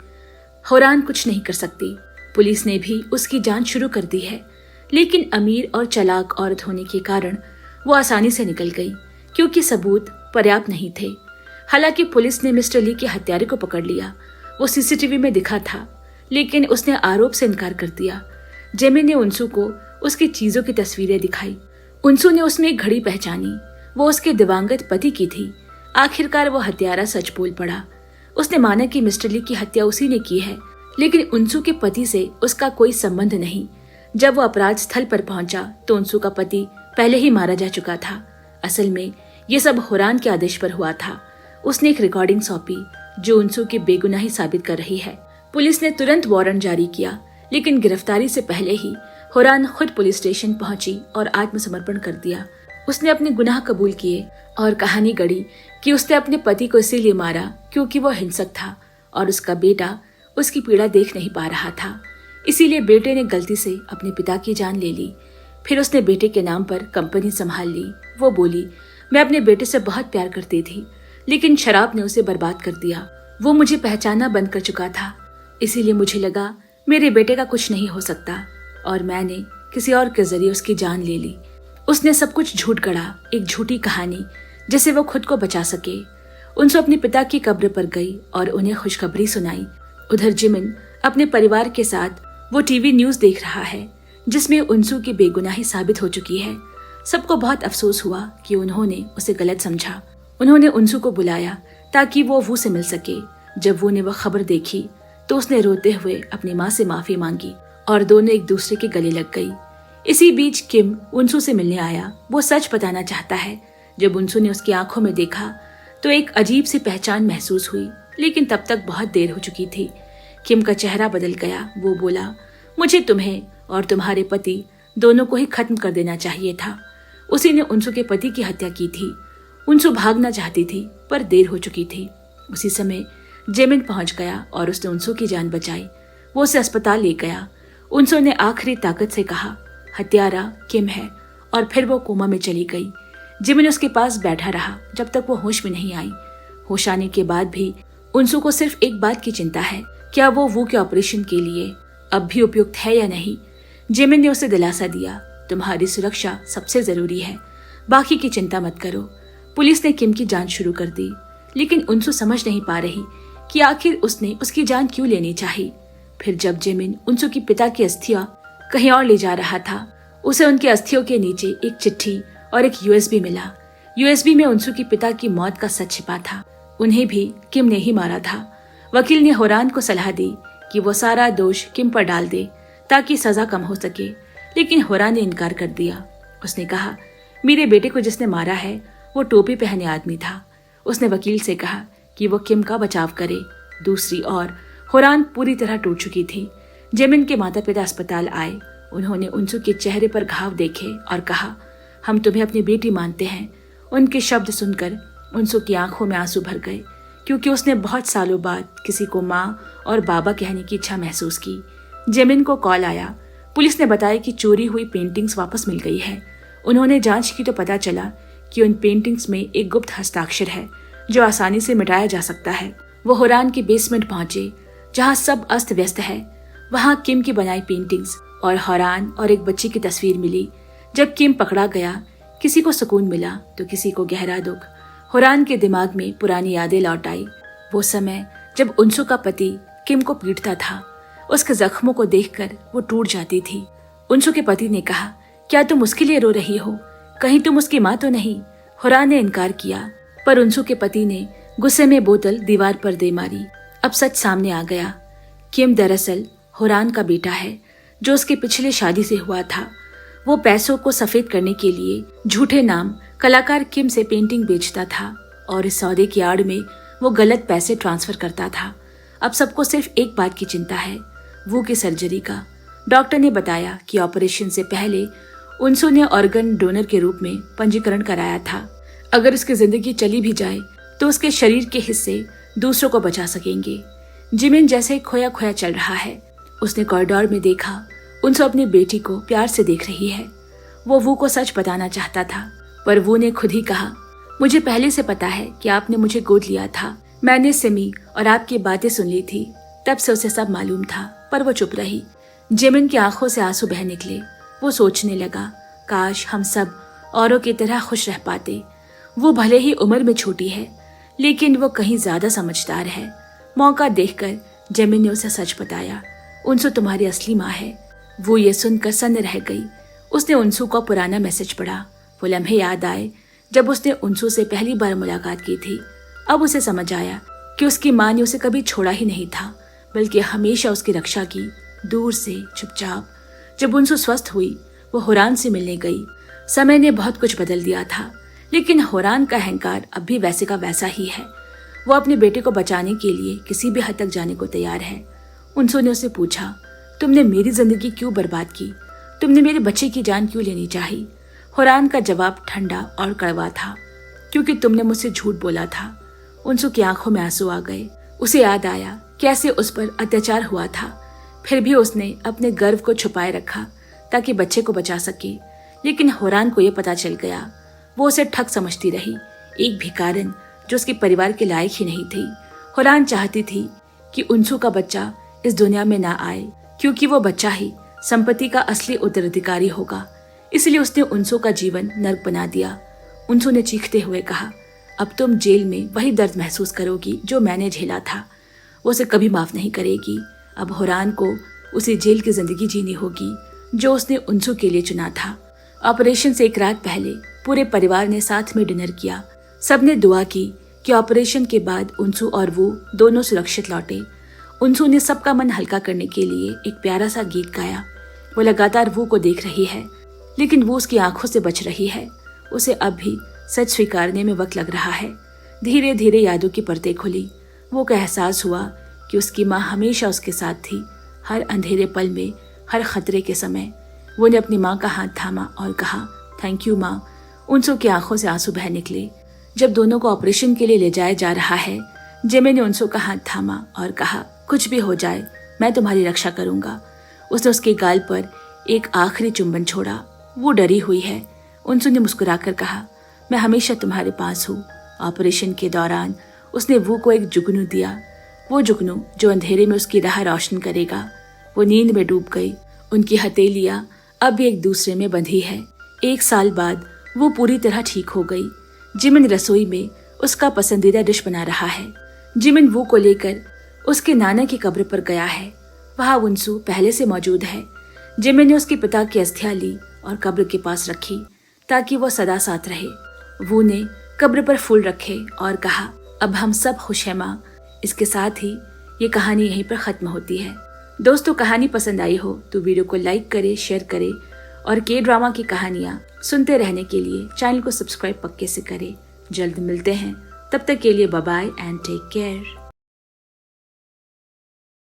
होरान कुछ नहीं कर सकती। पुलिस ने भी उसकी जांच शुरू कर दी है, लेकिन अमीर और चालाक औरत होने के कारण वो आसानी से निकल गई, क्योंकि सबूत पर्याप्त नहीं थे। हालांकि पुलिस ने मिस्टर ली के हत्यारे को पकड़ लिया। वो सीसीटीवी में दिखा था, लेकिन उसने आरोप से इनकार कर दिया। जेमिन ने उनसू को उसकी चीजों की तस्वीरें दिखाई। उनसू ने उसमें एक घड़ी पहचानी। वो उसके दिवंगत पति की थी। आखिरकार वो हत्यारा सच बोल पड़ा। उसने माना कि मिस्टर ली की हत्या उसी ने की है, लेकिन उनसू के पति से उसका कोई संबंध नहीं। जब वो अपराध स्थल पर पहुंचा तो उनसू का पति पहले ही मारा जा चुका था। असल में ये सब होरान के आदेश पर हुआ था। उसने एक रिकॉर्डिंग सौंपी जो उनसू की बेगुनाही साबित कर रही है। पुलिस ने तुरंत वारंट जारी किया, लेकिन गिरफ्तारी से पहले ही होरान खुद पुलिस स्टेशन पहुंची और आत्मसमर्पण कर दिया। उसने अपने गुनाह कबूल किए और कहानी गढ़ी कि उसने अपने पति को इसीलिए मारा क्योंकि वो हिंसक था और उसका बेटा उसकी पीड़ा देख नहीं पा रहा था। इसीलिए बेटे ने गलती से अपने पिता की जान ले ली। फिर उसने बेटे के नाम पर कंपनी संभाल ली। वो बोली, मैं अपने बेटे से बहुत प्यार करती थी, लेकिन शराब ने उसे बर्बाद कर दिया। वो मुझे पहचानना बंद कर चुका था। इसीलिए मुझे लगा मेरे बेटे का कुछ नहीं हो सकता और मैंने किसी और के जरिए उसकी जान ले ली। उसने सब कुछ झूठ गढ़ा, एक झूठी कहानी जिससे वो खुद को बचा सके। उनसे अपने पिता की कब्र पर गई और उन्हें खुशखबरी सुनाई। उधर जिमिन अपने परिवार के साथ वो टीवी न्यूज देख रहा है, जिसमें उनसू की बेगुनाही साबित हो चुकी है। सबको बहुत अफसोस हुआ कि उन्होंने उसे गलत समझा। उन्होंने उनसू को बुलाया ताकि वो वू से मिल सके। जब वो ने वह खबर देखी तो उसने रोते हुए अपनी माँ से माफी मांगी और दोनों एक दूसरे के गले लग गई। इसी बीच किम उनसू से मिलने आया। वो सच बताना चाहता है। जब उनसू ने उसकी आंखों में देखा तो एक अजीब सी पहचान महसूस हुई, लेकिन तब तक बहुत देर हो चुकी थी। किम का चेहरा बदल गया। वो बोला, मुझे तुम्हें और तुम्हारे पति दोनों को ही खत्म कर देना चाहिए था। उसी ने उनसू के पति की हत्या की थी। उनसू भागना चाहती थी पर देर हो चुकी थी। उसी समय जेमिन पहुंच गया और उसने उनसू की जान बचाई। वो उसे अस्पताल ले गया। उनसू ने आखिरी ताकत से कहा, हत्यारा किम है, और फिर वो कोमा में चली गई। जिमिन उसके पास बैठा रहा जब तक वो होश में नहीं आई। होश आने के बाद भी उनसू को सिर्फ एक बात की चिंता है, क्या वो वू के ऑपरेशन के लिए अब भी उपयुक्त है या नहीं। जिमिन ने उसे दिलासा दिया, तुम्हारी सुरक्षा सबसे जरूरी है, बाकी की चिंता मत करो। पुलिस ने किम की जांच शुरू कर दी, लेकिन उनसू समझ नहीं पा रही कि आखिर उसने उसकी जान क्यों लेनी चाहिए। फिर जब जिमिन उनसू की पिता की अस्थियां कहीं और ले जा रहा था, उसे उनके अस्थियों के नीचे एक चिट्ठी और एक यूएसबी मिला। यूएसबी में उनसू की पिता की मौत का सच छिपा था। उन्हें भी किम ने ही मारा था। वकील ने होरान को सलाह दी कि वो सारा दोष किम पर डाल दे ताकि सजा कम हो सके, लेकिन होरान ने इनकार कर दिया। उसने कहा, मेरे बेटे को जिसने मारा है वो टोपी पहने आदमी था। उसने वकील से कहा कि वो किम का बचाव करे। दूसरी ओर होरान पूरी तरह टूट चुकी थी। जेमिन के माता पिता अस्पताल आए। उन्होंने उनसू के चेहरे पर घाव देखे और कहा, हम तुम्हें अपनी बेटी मानते हैं। उनके शब्द सुनकर उनसू की आंखों में आंसू भर गए, क्योंकि उसने बहुत सालों बाद किसी को माँ और बाबा कहने की इच्छा महसूस की। जेमिन को कॉल आया। पुलिस ने बताया कि चोरी हुई पेंटिंग्स वापस मिल गई है। उन्होंने जांच की तो पता चला कि उन पेंटिंग्स में एक गुप्त हस्ताक्षर है जो आसानी से मिटाया जा सकता है। वो होरान के बेसमेंट पहुंचे, जहां सब अस्त व्यस्त है। वहां किम की बनाई पेंटिंग्स और होरान और एक बच्ची की तस्वीर मिली। जब किम पकड़ा गया, किसी को सुकून मिला तो किसी को गहरा दुख। होरान के दिमाग में पुरानी यादें लौट आई। वो समय जब उनसू का पति किम को पीटता था। उसके जख्मों को देखकर वो टूट जाती थी। उनसू के पति ने कहा, क्या तुम उसके लिए रो रही हो? कहीं तुम उसकी माँ तो नहीं? होरान ने इनकार किया, पर उनसू के पति ने गुस्से में बोतल दीवार पर दे मारी। अब सच सामने आ गया। किम दरअसल होरान का बेटा है, जो उसके पिछले शादी से हुआ था। वो पैसों को सफेद करने के लिए झूठे नाम कलाकार किम से पेंटिंग बेचता था और इस सौदे की आड़ में वो गलत पैसे ट्रांसफर करता था। अब सबको सिर्फ एक बात की चिंता है, वो की सर्जरी का। डॉक्टर ने बताया कि ऑपरेशन से पहले उनसू ने ऑर्गन डोनर के रूप में पंजीकरण कराया था। अगर उसकी जिंदगी चली भी जाए तो उसके शरीर के हिस्से दूसरों को बचा सकेंगे। जिमिन जैसे खोया खोया चल रहा है। उसने कॉरिडोर में देखा, उनसू अपनी बेटी को प्यार से देख रही है। वो को सच बताना चाहता था, पर वो ने खुद ही कहा, मुझे पहले से पता है कि आपने मुझे गोद लिया था। मैंने सिमी और आपकी बातें सुन ली थी, तब से उसे सब मालूम था, पर वो चुप रही। जिमिन की आंखों से आंसू बह निकले। वो सोचने लगा, काश हम सब औरों की तरह खुश रह पाते। वो भले ही उम्र में छोटी है, लेकिन वो कहीं ज्यादा समझदार है। मौका देखकर जिमिन ने उसे सच बताया, उनसू तुम्हारी असली माँ है। वो ये सुनकर सन्न रह गई। उसने उनसू का पुराना मैसेज पढ़ा। वो लम्हे याद आए जब उसने उनसू से पहली बार मुलाकात की थी। अब उसे समझ आया कि उसकी माँ ने उसे कभी छोड़ा ही नहीं था, बल्कि हमेशा उसकी रक्षा की, दूर से चुपचाप। जब उनसू स्वस्थ हुई, वो होरान से मिलने गई। समय ने बहुत कुछ बदल दिया था, लेकिन होरान का अहंकार अब भी वैसे का वैसा ही है। वो अपने बेटे को बचाने के लिए किसी भी हद तक जाने को तैयार है। उनसू ने उसे पूछा, तुमने मेरी जिंदगी क्यों बर्बाद की? तुमने मेरे बच्चे की जान क्यों लेनी चाही? होरान का जवाब ठंडा और कड़वा था, क्योंकि तुमने मुझसे झूठ बोला था। उनसू की आंखों में आंसू आ गए। उसे याद आया कैसे उस पर अत्याचार हुआ था। फिर भी उसने अपने गर्व को छुपाए रखा ताकि बच्चे को बचा सके। लेकिन होरान को यह पता चल गया। वो उसे ठग समझती रही, एक भिखारन जो उसके परिवार के लायक ही नहीं थी। होरान चाहती थी कि उनसू का बच्चा इस दुनिया में ना आए, क्योंकि वो बच्चा ही संपत्ति का असली उत्तराधिकारी होगा। इसलिए उसने उनसू का जीवन नर्क बना दिया। उनसू ने चीखते हुए कहा, अब तुम जेल में वही दर्द महसूस करोगी जो मैंने झेला था। वो उसे कभी माफ नहीं करेगी। अब होरान को उसी जेल की जिंदगी जीनी होगी जो उसने उनसू के लिए चुना था। ऑपरेशन से एक रात पहले पूरे परिवार ने साथ में डिनर किया। सबने दुआ की कि ऑपरेशन के बाद उनसू और वो दोनों सुरक्षित लौटे। उनसू ने सबका मन हल्का करने के लिए एक प्यारा सा गीत गाया। वो लगातार वो को देख रही है, लेकिन वो उसकी आंखों से बच रही है। उसे अब भी सच स्वीकारने में वक्त लग रहा है। धीरे धीरे यादों की परतें खुली। वो का एहसास हुआ कि उसकी माँ हमेशा उसके साथ थी, हर अंधेरे पल में, हर खतरे के समय। वो ने अपनी माँ का हाथ थामा और कहा, थैंक यू माँ। उनसू की आंखों से आंसू बह निकले। जब दोनों को ऑपरेशन के लिए ले जाया जा रहा है, जिमिन ने उनसू का हाथ थामा और कहा, कुछ भी हो जाए मैं तुम्हारी रक्षा करूंगा। उसने उसके गाल पर एक आखिरी चुंबन छोड़ा। वो डरी हुई है। उनसू ने मुस्कुराकर कहा, मैं हमेशा तुम्हारे पास हूँ। ऑपरेशन के दौरान उसने वो को एक जुगनू दिया, वो जुगनू जो अंधेरे में उसकी राह रोशन करेगा। वो नींद में डूब गई। उनकी हथेलियां अब भी एक दूसरे में बंधी है। 1 साल बाद वो पूरी तरह ठीक हो गई। जिमिन रसोई में उसका पसंदीदा डिश बना रहा है। जिमिन वो को लेकर उसके नाना की कब्र पर गया है। वहाँ उनसू पहले से मौजूद है। जिमिन ने उसके पिता की अस्थियां ली और कब्र के पास रखी ताकि वो सदा साथ रहे। वो ने कब्र पर फूल रखे और कहा, अब हम सब खुश हैं माँ। इसके साथ ही ये कहानी यहीं पर खत्म होती है। दोस्तों, कहानी पसंद आई हो तो वीडियो को लाइक करे, शेयर करे और के ड्रामा की कहानियाँ सुनते रहने के लिए चैनल को सब्सक्राइब पक्के से करे। जल्द मिलते हैं, तब तक के लिए bye bye and take care.